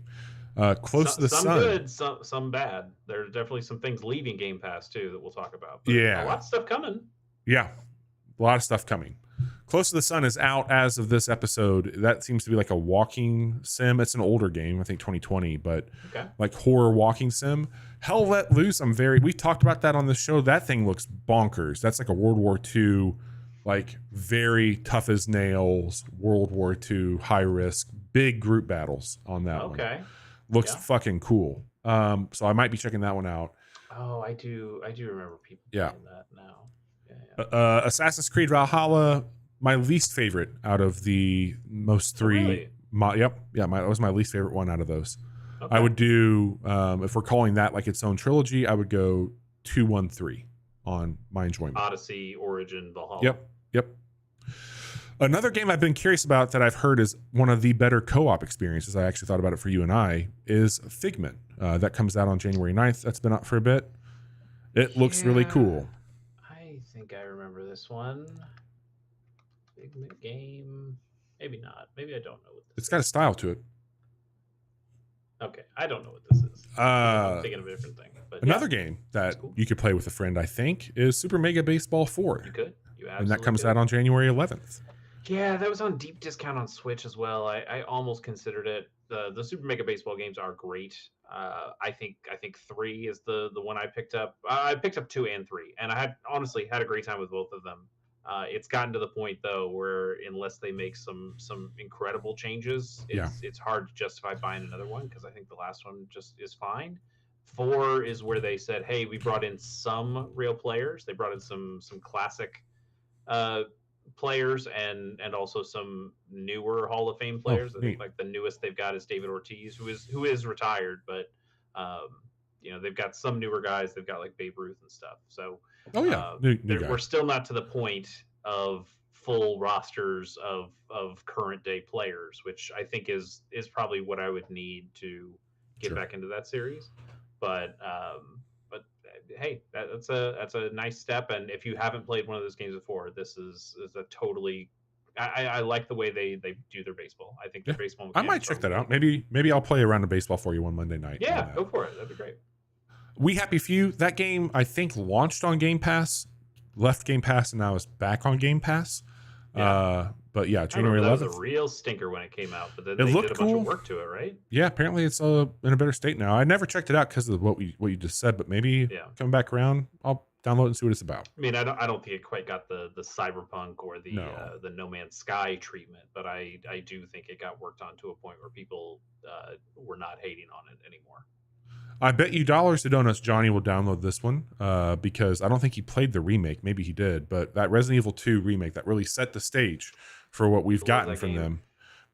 Close to the sun. Some good, some bad. There are definitely some things leaving Game Pass too that we'll talk about. But a lot of stuff coming. Yeah, a lot of stuff coming. Close to the Sun is out as of this episode. That seems to be like a walking sim. It's an older game, I think 2020, but like horror walking sim. Hell Let Loose. We talked about that on the show. That thing looks bonkers. That's like a World War II, like very tough as nails, World War II, high risk, big group battles on that one. Looks fucking cool. So I might be checking that one out. Oh, I do remember people playing that now. Assassin's Creed Valhalla, my least favorite out of the most three. Really? That was my least favorite one out of those. Okay. I would do, if we're calling that like its own trilogy, I would go 2, 1, 3 on my enjoyment. Odyssey, Origin, Valhalla. Yep. Another game I've been curious about that I've heard is one of the better co-op experiences. I actually thought about it for you and I is Figment. That comes out on January 9th. That's been out for a bit. It looks really cool. I think I remember this one. Figment game. Maybe not. Maybe I don't know what this is. It's got a style to it. Okay. I don't know what this is. I'm thinking of a different thing. But another game that you could play with a friend, I think, is Super Mega Baseball 4. You could. You absolutely and that comes out on January 11th. Yeah, that was on deep discount on Switch as well. I almost considered it. The Super Mega Baseball games are great. I think 3 is the one I picked up. I picked up 2 and 3, and I honestly had a great time with both of them. It's gotten to the point though where unless they make some incredible changes, it's hard to justify buying another one because I think the last one just is fine. 4 is where they said, hey, we brought in some real players. They brought in some classic players and also some newer Hall of Fame players. I think like the newest they've got is David Ortiz, who is retired, but they've got some newer guys. They've got like Babe Ruth and stuff. So we're still not to the point of full rosters of current day players, which I think is probably what I would need to get Sure. back into that series. But hey, that's a nice step. And if you haven't played one of those games before, this is a totally I like the way they do their baseball. I think their Yeah. baseball I might mechanics check are that really out. good. Maybe I'll play around the baseball for you one Monday night. on Yeah, that. go for it. That'd be great. We Happy Few, that game I think launched on Game Pass, left Game Pass, and now is back on Game Pass. Yeah. But yeah, I January remember that was 11th. a real stinker when it came out, but then It they looked did a bunch cool. of work to it, right? Yeah, apparently it's in a better state now. I never checked it out because of what you just said, but maybe coming back around, I'll download and see what it's about. I mean, I don't think it quite got the cyberpunk or the No. the No Man's Sky treatment, but I do think it got worked on to a point where people were not hating on it anymore. I bet you dollars to donuts Johnny will download this one because I don't think he played the remake. Maybe he did, but that Resident Evil 2 remake that really set the stage for what we've gotten from them.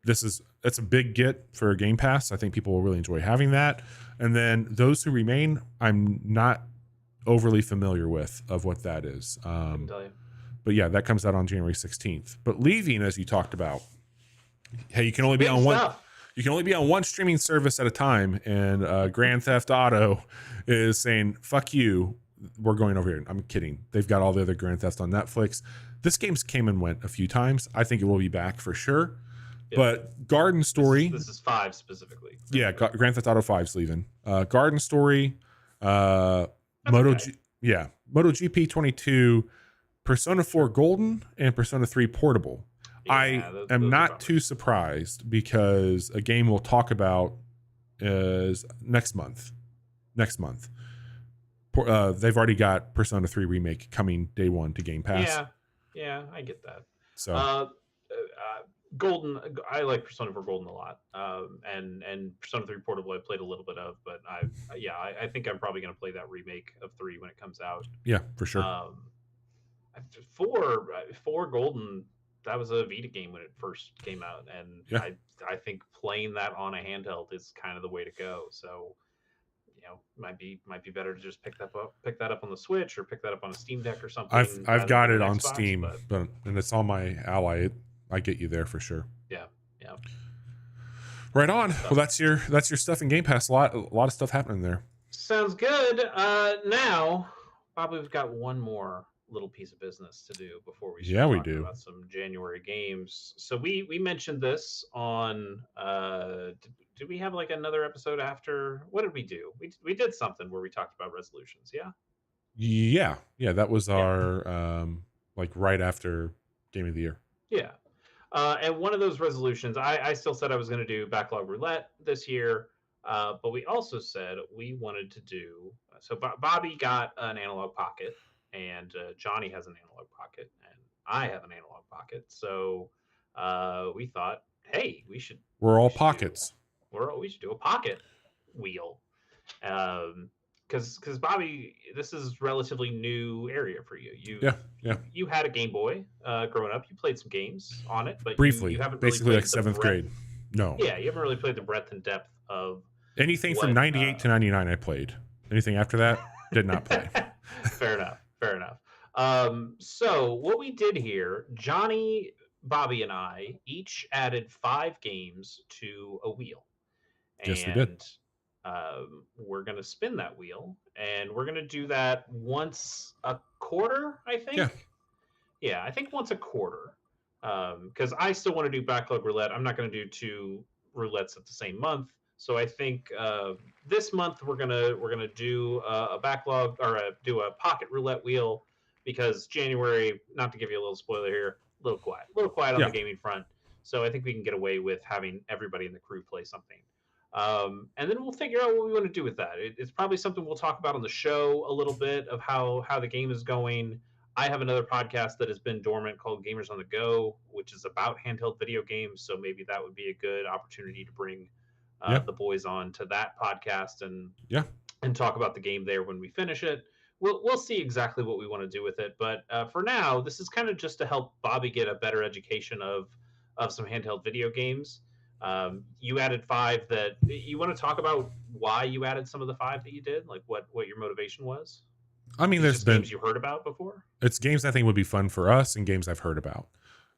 It's a big get for a Game Pass. I think people will really enjoy having that. And then Those Who Remain, I'm not overly familiar with of what that is. I can tell you. But yeah, that comes out on January 16th. But Leaving, as you talked about, hey, you can only be Big on one. stuff. You can only be on one streaming service at a time, and Grand Theft Auto is saying, fuck you, we're going over here. I'm kidding. They've got all the other Grand Theft on Netflix. This game's came and went a few times. I think it will be back for sure. Yeah. But Garden Story... This is 5 specifically. Yeah, Grand Theft Auto 5's leaving. Garden Story, MotoGP 22, Persona 4 Golden, and Persona 3 Portable. I am not too surprised because a game we'll talk about is next month. They've already got Persona 3 Remake coming day one to Game Pass. Yeah, I get that. So Golden, I like Persona 4 Golden a lot, and Persona 3 Portable I played a little bit of, but I think I'm probably going to play that remake of 3 when it comes out. Yeah, for sure. 4 Golden, that was a Vita game when it first came out, and I think playing that on a handheld is kind of the way to go. So, might be better to just pick that up on the Switch or pick that up on a Steam Deck or something. I've got it on Xbox, Steam, but it's on my Ally. I get you there for sure. Yeah. Right on. Well, that's your stuff in Game Pass. A lot of stuff happening there. Sounds good. Now, probably we've got one more little piece of business to do before we start talking about some January games. So we mentioned this on did we have like another episode after? What did we do? We did something where we talked about resolutions, yeah that was our like right after Game of the Year. And one of those resolutions, I still said I was going to do backlog roulette this year, but we also said we wanted to do so Bobby got an analog pocket, and Johnny has an analog pocket, and I have an analog pocket. So we thought, hey, we should pockets. We should do a pocket wheel. Because Bobby, this is relatively new area for you. You had a Game Boy growing up. You played some games on it, but briefly, you haven't basically really like 7th grade. No. Yeah, you haven't really played the breadth and depth of anything from 98 to 99. I played. Anything after that, did not play. Fair enough. So what we did here, Johnny, Bobby, and I each added 5 games to a wheel. Yes, we did. We're going to spin that wheel, and we're going to do that once a quarter, I think. Yeah, I think once a quarter. Because I still want to do backlog roulette. I'm not going to do 2 roulettes at the same month. So I think this month we're gonna do a backlog or do a pocket roulette wheel, because January, not to give you a little spoiler here, a little quiet on the gaming front. So I think we can get away with having everybody in the crew play something. And then we'll figure out what we want to do with that. It's probably something we'll talk about on the show a little bit of how the game is going. I have another podcast that has been dormant called Gamers on the Go, which is about handheld video games. So maybe that would be a good opportunity to bring the boys on to that podcast and talk about the game there when we finish it. We'll see exactly what we want to do with it. But for now, this is kind of just to help Bobby get a better education of some handheld video games. You added 5 that you want to talk about why you added some of the 5 that you did, like what your motivation was. I mean, there's been games you heard about before. It's games I think would be fun for us and games I've heard about.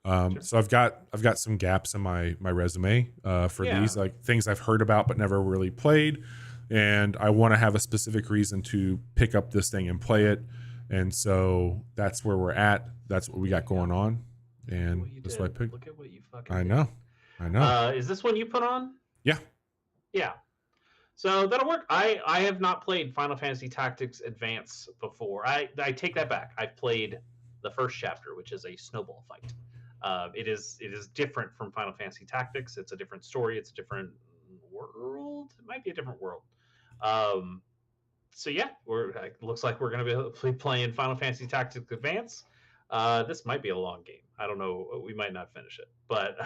Sure. So I've got some gaps in my resume for Yeah. these, like things I've heard about but never really played, and I want to have a specific reason to pick up this thing and play it. And so that's where we're at. That's what we There got you go. going on, Look at and what you that's what I did. picked. Look at what you fucking I did. know, I know. Is this one you put on? Yeah, Yeah. So that'll work. I have not played Final Fantasy Tactics Advance before. I take that back. I've played the first chapter, which is a snowball fight. It is different from Final Fantasy Tactics. It's a different story. It's a different world. It might be a different world. Um, so yeah, it looks like we're going to be playing Final Fantasy Tactics Advance. This might be a long game. I don't know. We might not finish it, but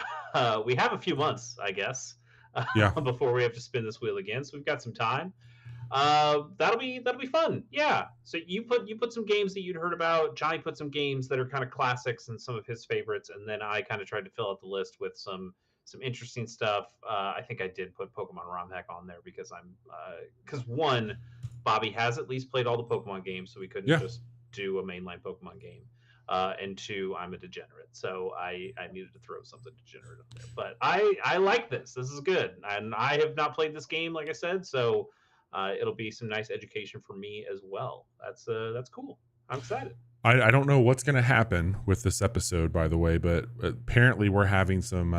we have a few months, I guess, yeah. before we have to spin this wheel again. So we've got some time. That'll be fun. Yeah. So you put some games that you'd heard about. Johnny put some games that are kind of classics and some of his favorites, and then I kind of tried to fill out the list with some interesting stuff. I think I did put Pokemon ROM Hack on there because because one, Bobby has at least played all the Pokemon games, so we couldn't Yeah, just do a mainline Pokemon game. And two, I'm a degenerate, so I needed to throw something degenerate on there. But I like this. This is good, and I have not played this game, like I said, so it'll be some nice education for me as well. That's cool. I'm excited. I don't know what's gonna happen with this episode, by the way, but apparently we're having some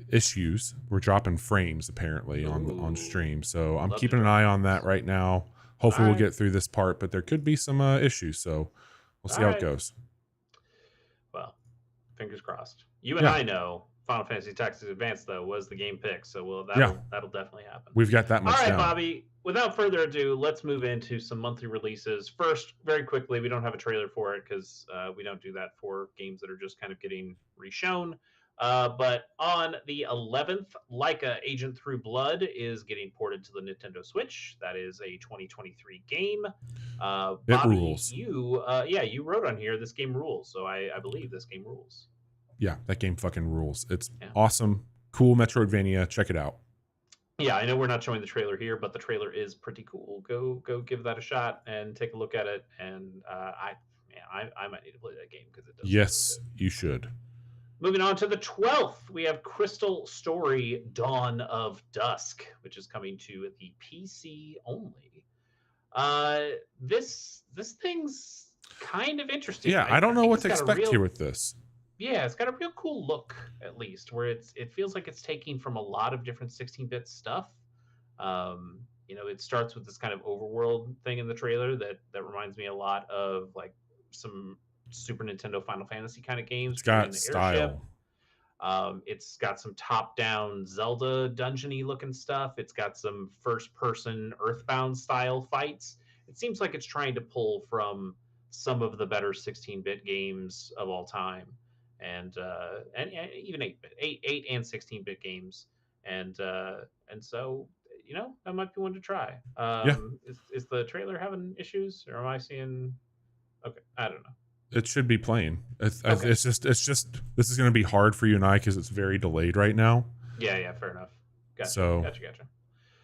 issues. We're dropping frames apparently on Ooh, stream, so I'm love to keeping an drop eye on frames. that right now. All Hopefully we'll right, get through this part, but there could be some issues, so we'll see all how it right. goes. Well, fingers crossed. You and Yeah, I know Final Fantasy Tactics Advance though was the game pick, so yeah, that'll definitely happen. we've got that All much right, down. Bobby. Without further ado, let's move into some monthly releases. First, very quickly, we don't have a trailer for it because we don't do that for games that are just kind of getting reshown. But on the 11th, Leica Agent Through Blood is getting ported to the Nintendo Switch. That is a 2023 game. It Bobby, rules. you wrote on here this game rules, so I believe this game rules. Yeah, that game fucking rules. It's Yeah. awesome, cool Metroidvania. Check it out. Yeah, I know we're not showing the trailer here, but the trailer is pretty cool. Go give that a shot and take a look at it. And I might need to play that game because it does look really Yes, good. you should. Moving on to the 12th, we have Crystal Story Dawn of Dusk, which is coming to the PC only. This thing's kind of interesting. Yeah, I I don't know think what it's to got a expect here real with this. yeah, it's got a real cool look, at least, where it feels like it's taking from a lot of different 16-bit stuff. It starts with this kind of overworld thing in the trailer that reminds me a lot of like some Super Nintendo Final Fantasy kind of games It's where you're in got the airship. style. It's got some top-down Zelda dungeony looking stuff. It's got some first-person Earthbound style fights. It seems like it's trying to pull from some of the better 16-bit games of all time, and even 8-bit, 8 and 16-bit games, and so that might be one to try. Yeah, Is the trailer having issues, or am I seeing? Okay, I don't know. it should be playing. Okay, It's just this is going to be hard for you and I because it's very delayed right now. yeah, fair enough. So Gotcha.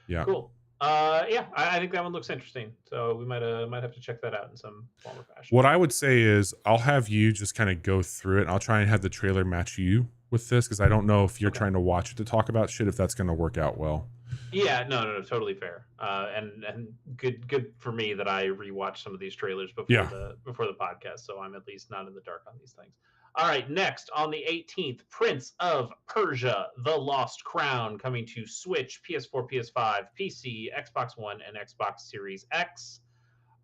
yeah, Cool. Yeah, I think that one looks interesting. So we might have to check that out in some form or fashion. what I would say is I'll have you just kind of go through it. And I'll try and have the trailer match you with this because I don't know if you're Okay. trying to watch it to talk about shit if that's going to work out well. Yeah, no, totally fair. And good for me that I rewatched some of these trailers Yeah, before the podcast, so I'm at least not in the dark on these things. All right, next on the 18th, Prince of Persia: The Lost Crown, coming to Switch, PS4, PS5, PC, Xbox One, and Xbox Series X.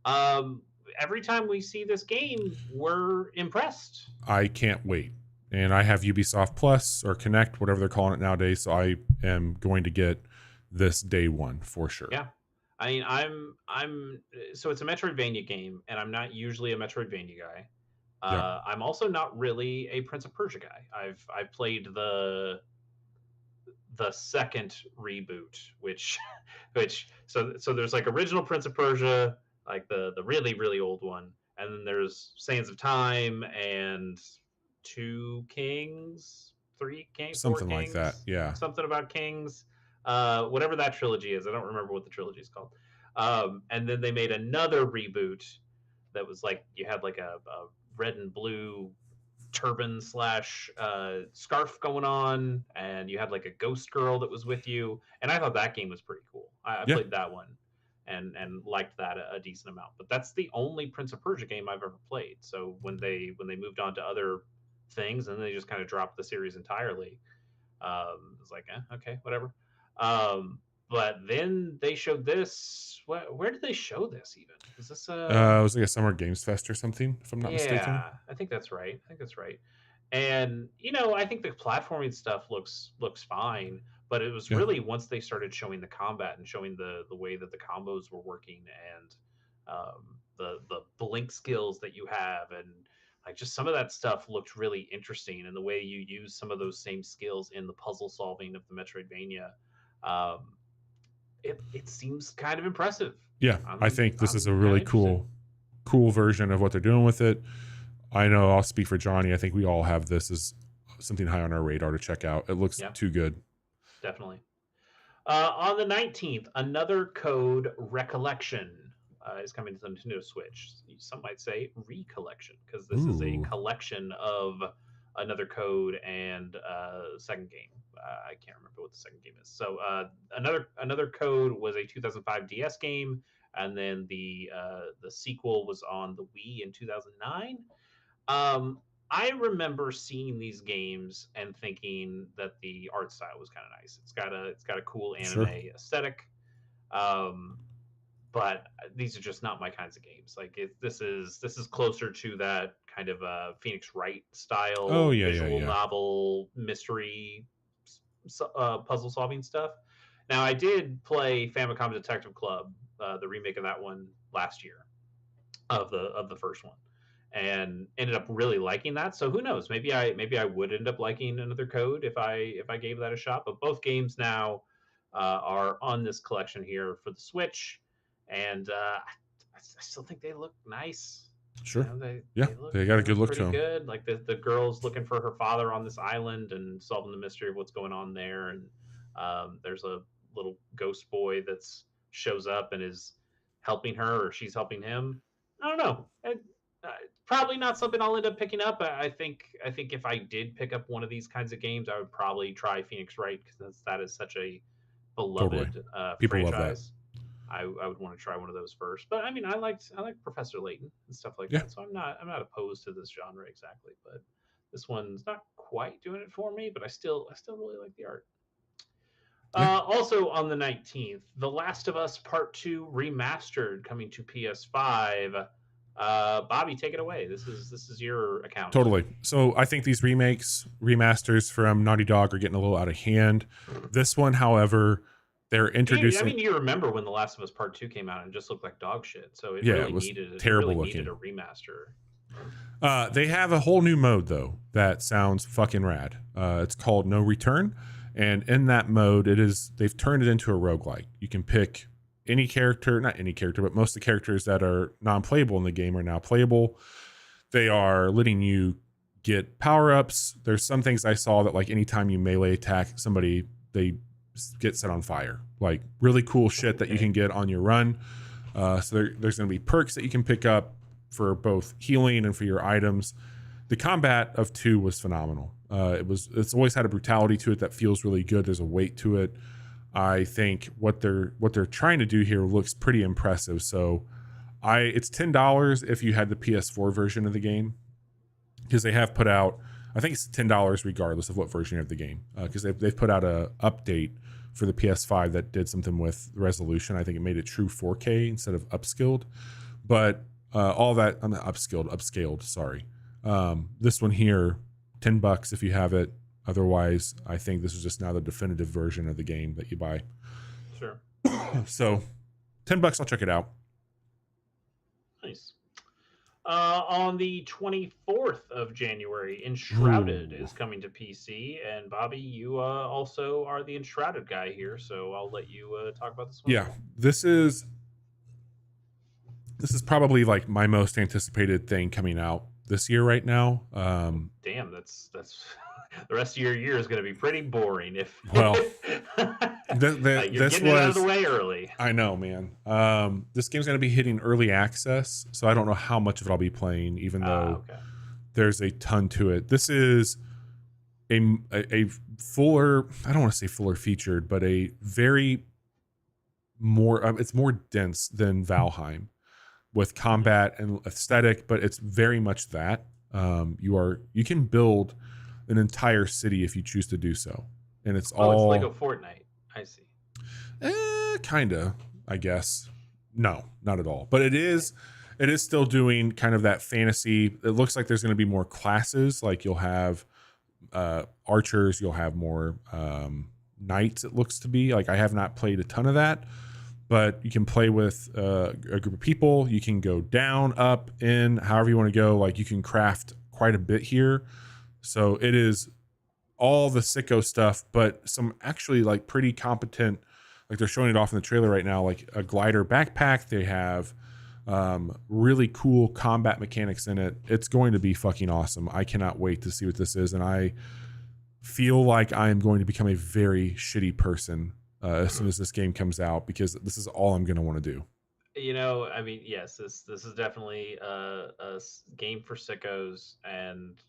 Um, every time we see this game, we're impressed. I can't wait. And I have Ubisoft Plus or Connect, whatever they're calling it nowadays. So I am going to get this day one for sure. Yeah. I mean, I'm so it's a Metroidvania game, and I'm not usually a Metroidvania guy. Yeah. I'm also not really a Prince of Persia guy. I've played the second reboot, which there's like original Prince of Persia, like the really old one, and then there's Sands of Time and Two Kings, Three King, Four Something like that. Kings, Yeah. something about kings, whatever that trilogy is. I don't remember what the trilogy is called. And then they made another reboot that was like you had like a red and blue turban slash scarf going on, and you had like a ghost girl that was with you, and I thought that game was pretty cool. I Yeah. played that one and liked that a decent amount. But that's the only Prince of Persia game I've ever played. So when they moved on to other things and they just kind of dropped the series entirely, it's like, okay, whatever. Um, but then they showed this. Where did they show this even? Was this It was like a Summer Games Fest or something, if I'm not mistaken. yeah, I think that's right. I think that's right. And I think the platforming stuff looks fine, but it was Yeah. really once they started showing the combat and showing the way that the combos were working and the blink skills that you have and like just some of that stuff looked really interesting and the way you use some of those same skills in the puzzle solving of the Metroidvania. Um, it seems kind of impressive. Yeah, I think this is a I'm kind of really interested. cool version of what they're doing with it. I know I'll speak for Johnny. I think we all have this as something high on our radar to check out. It looks Yeah. too good. Definitely. On the 19th, another code recollection is coming to the Nintendo Switch. Some might say recollection because this is a Ooh. collection of another code and second game. I can't remember what the second game is. So another code was a 2005 DS game, and then the sequel was on the Wii in 2009. Um, I remember seeing these games and thinking that the art style was kind of nice. It's got a cool anime Sure. aesthetic, um, but these are just not my kinds of games. Like this is closer to that kind of Phoenix Wright Oh style yeah, yeah, visual yeah. novel mystery puzzle solving stuff. Now I did play Famicom Detective Club, the remake of that one last year of the first one and ended up really liking that. So who knows? Maybe I would end up liking another code if I gave that a shot. But both games now are on this collection here for the Switch, and I still think they look nice. Sure. They Yeah, they look they got they a good look look to pretty them. good. Like the girl's looking for her father on this island and solving the mystery of what's going on there. And there's a little ghost boy that's shows up and is helping her, or she's helping him. I don't know. Probably not something I'll end up picking up. I think if I did pick up one of these kinds of games, I would probably try Phoenix Wright because that is such a Totally. beloved People love that. franchise. I would want to try one of those first. But I mean, I like Professor Layton and stuff like Yeah. that. So I'm not opposed to this genre exactly. But this one's not quite doing it for me. But I still really like the art. Yeah. Also on the 19th, The Last of Us Part 2 Remastered coming to PS5. Bobby, take it away. This is your account. Totally. So I think these remasters from Naughty Dog are getting a little out of hand. This one, however, they're introducing. I mean, you remember when The Last of Us Part 2 came out and it just looked like dog shit. So it Yeah, really it was needed terrible needed a looking. remaster. They have a whole new mode though that sounds fucking rad. It's called No Return, and in that mode, they've turned it into a roguelike. You can pick any character, not any character, but most of the characters that are non-playable in the game are now playable. They are letting you get power-ups. There's some things I saw that like anytime you melee attack somebody, they get set on fire. Like really cool shit that you can get on your run. So there's going to be perks that you can pick up for both healing and for your items. The combat of 2 was phenomenal. It's always had a brutality to it that feels really good. There's a weight to it. I think what they're trying to do here looks pretty impressive. So it's $10 if you had the PS4 version of the game, because they have put out, I think it's $10 regardless of what version you have the game, because they've put out a update for the PS5 that did something with resolution. I think it made it true 4K instead of upscaled. But all that, I'm not upscaled. Sorry. This one here, $10 if you have it. Otherwise, I think this is just now the definitive version of the game that you buy. Sure. So, $10, I'll check it out. Nice. On the 24th of January, Enshrouded is coming to PC, and Bobby, you also are the Enshrouded guy here, so I'll let you talk about this one. Yeah, this is probably like my most anticipated thing coming out this year right now. Damn, that's the rest of your year is going to be pretty boring if Well, you're this getting it out of the way early. I know, man. This game's going to be hitting early access, so I don't know how much of it I'll be playing, even though Okay. There's a ton to it. This is a fuller, I don't want to say fuller featured, but a very more, it's more dense than Valheim with combat and aesthetic, but it's very much that. You can build an entire city if you choose to do so, and it's Oh, all it's Lego Fortnite. I see. kinda, I guess. No, not at all. But it is still doing kind of that fantasy. It looks like there's going to be more classes. Like you'll have archers, you'll have more knights. It looks to be like I have not played a ton of that, but you can play with a group of people. You can go down, up, in, however you want to go. Like you can craft quite a bit here. So it is all the sicko stuff, but some actually like pretty competent. Like they're showing it off in the trailer right now, like a glider backpack. They have really cool combat mechanics in it. It's going to be fucking awesome. I cannot wait to see what this is, and I feel like I am going to become a very shitty person as soon as this game comes out, because this is all I'm going to want to do. You know, I mean, yes, this is definitely game for sickos, and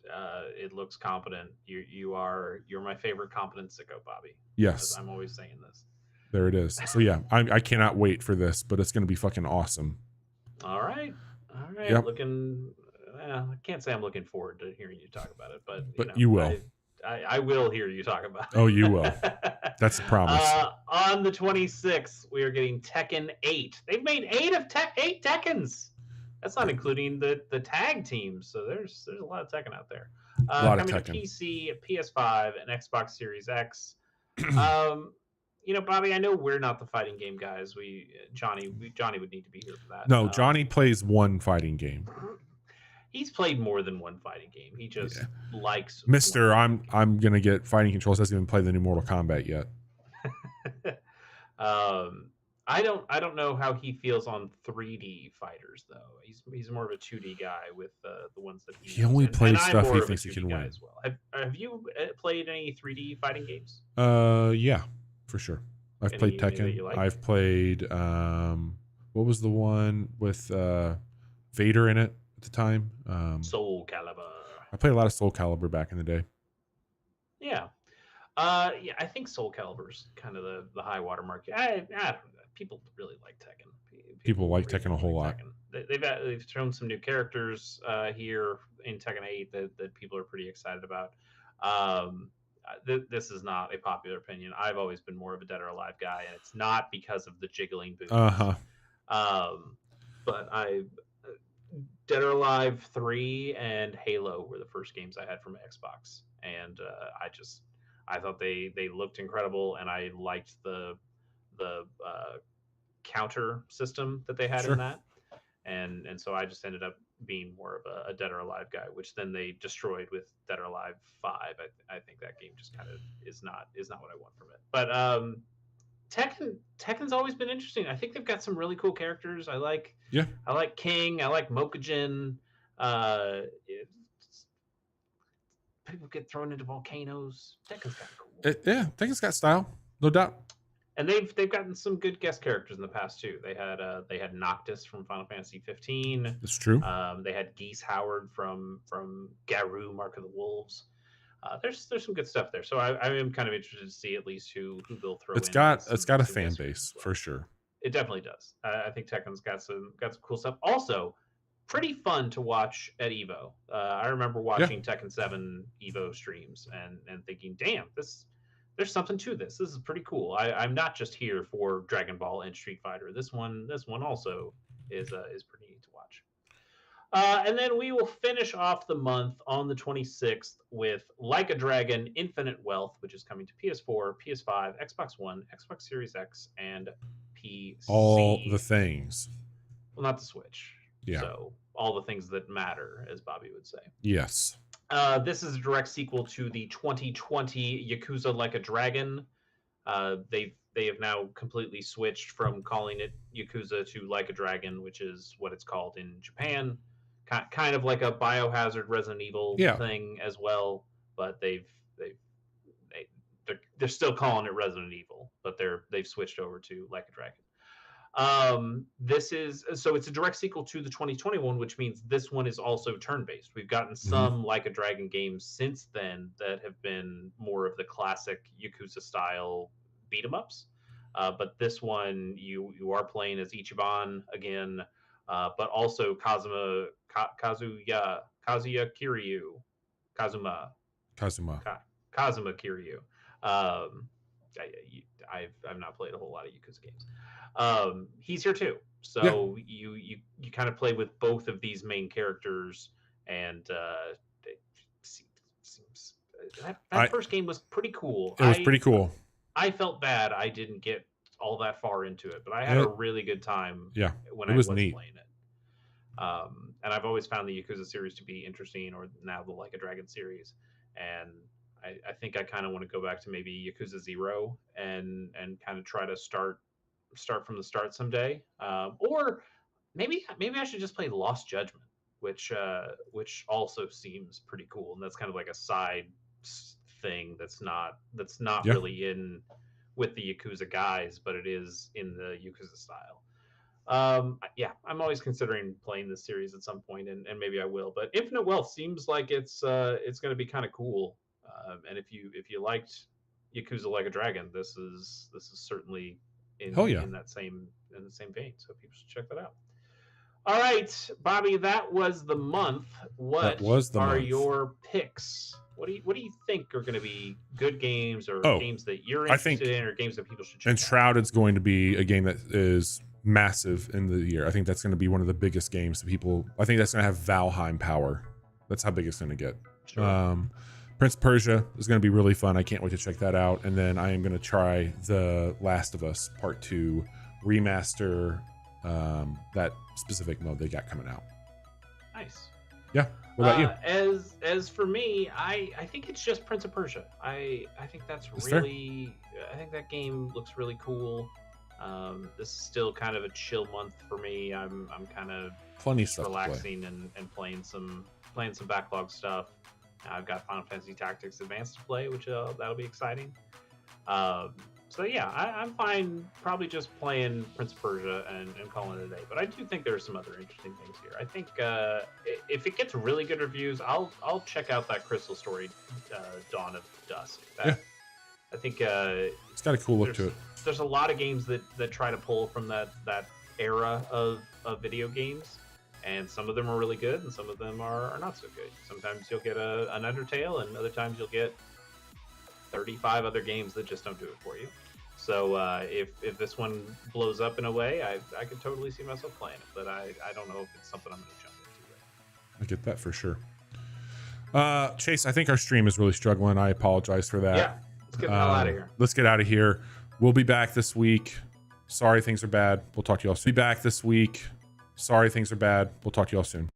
it looks competent. You're my favorite competent sicko, Bobby. Yes, As I'm always saying this. there it is. So yeah, I cannot wait for this, but it's going to be fucking awesome. All right. Yep. Looking. I can't say I'm looking forward to hearing you talk about it, but You will. I will hear you talk about it. Oh, you will. That's a promise. On the 26th, we are getting Tekken 8. They've made 8 Tekkens. That's not including the tag teams. So there's a lot of Tekken out there. A lot of coming Tekken. to PC, PS5, and Xbox Series X. Bobby, I know we're not the fighting game guys. Johnny would need to be here for that. No, Johnny plays one fighting game. He's played more than one fighting game. He just likes Mister. I'm gonna get fighting controls. Hasn't even played the new Mortal Kombat yet. I don't know how he feels on 3D fighters though. He's more of a 2D guy with the ones that he only plays stuff he thinks he can win. As well. Have you played any 3D fighting games? Yeah, for sure. I've played Tekken. Like? I've played what was the one with Vader in it at the time? Soul Calibur. I played a lot of Soul Calibur back in the day. Yeah. I think Soul Calibur's kind of the high water mark. I don't know. People really like Tekken. People like Tekken a whole lot. They've shown some new characters here in Tekken 8 that people are pretty excited about. This is not a popular opinion. I've always been more of a Dead or Alive guy, and it's not because of the jiggling boots. But Dead or Alive 3 and Halo were the first games I had from Xbox, and I thought they looked incredible, and I liked the counter system that they had in that, and so I just ended up being more of a Dead or Alive guy, which then they destroyed with Dead or Alive 5. I think that game just kind of is not what I want from it. But Tekken's always been interesting. I think they've got some really cool characters. I like King. I like Mokujin. People get thrown into volcanoes. Tekken's kind of cool. Tekken's got style, no doubt. And they've gotten some good guest characters in the past too. They had Noctis from Final Fantasy 15. That's true. They had Geese Howard from Garou, Mark of the Wolves. There's some good stuff there. So I am kind of interested to see at least who they'll throw. It's got a fan base for sure. It definitely does. I think Tekken's got some cool stuff. Also, pretty fun to watch at Evo. I remember watching Tekken 7 Evo streams and thinking, damn, there's something to this. This is pretty cool. I'm not just here for Dragon Ball and Street Fighter. This one also is pretty neat to watch. And then we will finish off the month on the 26th with Like a Dragon Infinite Wealth, which is coming to PS4, PS5, Xbox One, Xbox Series X, and PC. All the things. Well, not the Switch. Yeah. So all the things that matter, as Bobby would say. Yes. This is a direct sequel to the 2020 Yakuza Like a Dragon. They have now completely switched from calling it Yakuza to Like a Dragon, which is what it's called in Japan. Kind of like a Biohazard Resident Evil thing as well, but they're still calling it Resident Evil, but they've switched over to Like a Dragon. This is so it's a direct sequel to the 2021, which means this one is also turn-based. We've gotten Mhm. some Like a Dragon games since then that have been more of the classic Yakuza style beat 'em ups. But this one, you are playing as Ichiban again, but also Kazuya Kiryu, Kazuma Kazuma. Kazuma Kiryu. Um, I've not played a whole lot of Yakuza games. He's here too, Yeah. so you kind of play with both of these main characters, and it seems that I first game was pretty cool. It was pretty cool. I felt bad I didn't get all that far into it, but I had a It really good time Yeah. when It I was was neat. playing it. And I've always found the Yakuza series to be interesting, or now the Like a Dragon series. And I think I kind of want to go back to maybe Yakuza Zero and kind of try to start from the start someday. Or maybe I should just play Lost Judgment, which also seems pretty cool, and that's kind of like a side thing that's not Yeah. really in with the Yakuza guys, but it is in the Yakuza style. Yeah, I'm always considering playing this series at some point, and maybe I will. But Infinite Wealth seems like it's going to be kind of cool. And if you liked Yakuza Like a Dragon, this is certainly Hell in yeah. in that same in the same vein. So people should check that out. All right, Bobby, that was the month. That What was the are month. your picks? What do you think are going to be good games, or Oh, games that you're I interested think in, or games that people should check out? Enshrouded's going to be a game that is massive in the year. I think that's going to be one of the biggest games that people. I think that's going to have Valheim power. That's how big it's going to get. Sure. Prince of Persia is going to be really fun. I can't wait to check that out. And then I am going to try The Last of Us Part 2 remaster, that specific mode they got coming out. Nice. Yeah. What about you? As for me, I think it's just Prince of Persia. I think that's fair. really I think that game looks really cool. This is still kind of a chill month for me. I'm kind of Plenty of just stuff to play. relaxing and playing some backlog stuff. I've got Final Fantasy Tactics Advanced to play, which that'll be exciting. So yeah, I'm fine. Probably just playing Prince of Persia and calling it a day. But I do think there are some other interesting things here. I think if it gets really good reviews, I'll check out that Crystal Story, Dawn of Dusk. Yeah. I think It's got a cool look to it. there's a lot of games that try to pull from that era of video games, and some of them are really good, and some of them are not so good. Sometimes you'll get an Undertale, and other times you'll get 35 other games that just don't do it for you. So if this one blows up in a way, I could totally see myself playing it, but I don't know if it's something I'm going to jump into. I get that for sure. Chase, I think our stream is really struggling. I apologize for that. Yeah, let's get the hell out of here. Let's get out of here. We'll be back this week. Sorry, things are bad. We'll talk to you all soon. Be back this week. Sorry, things are bad. We'll talk to you all soon.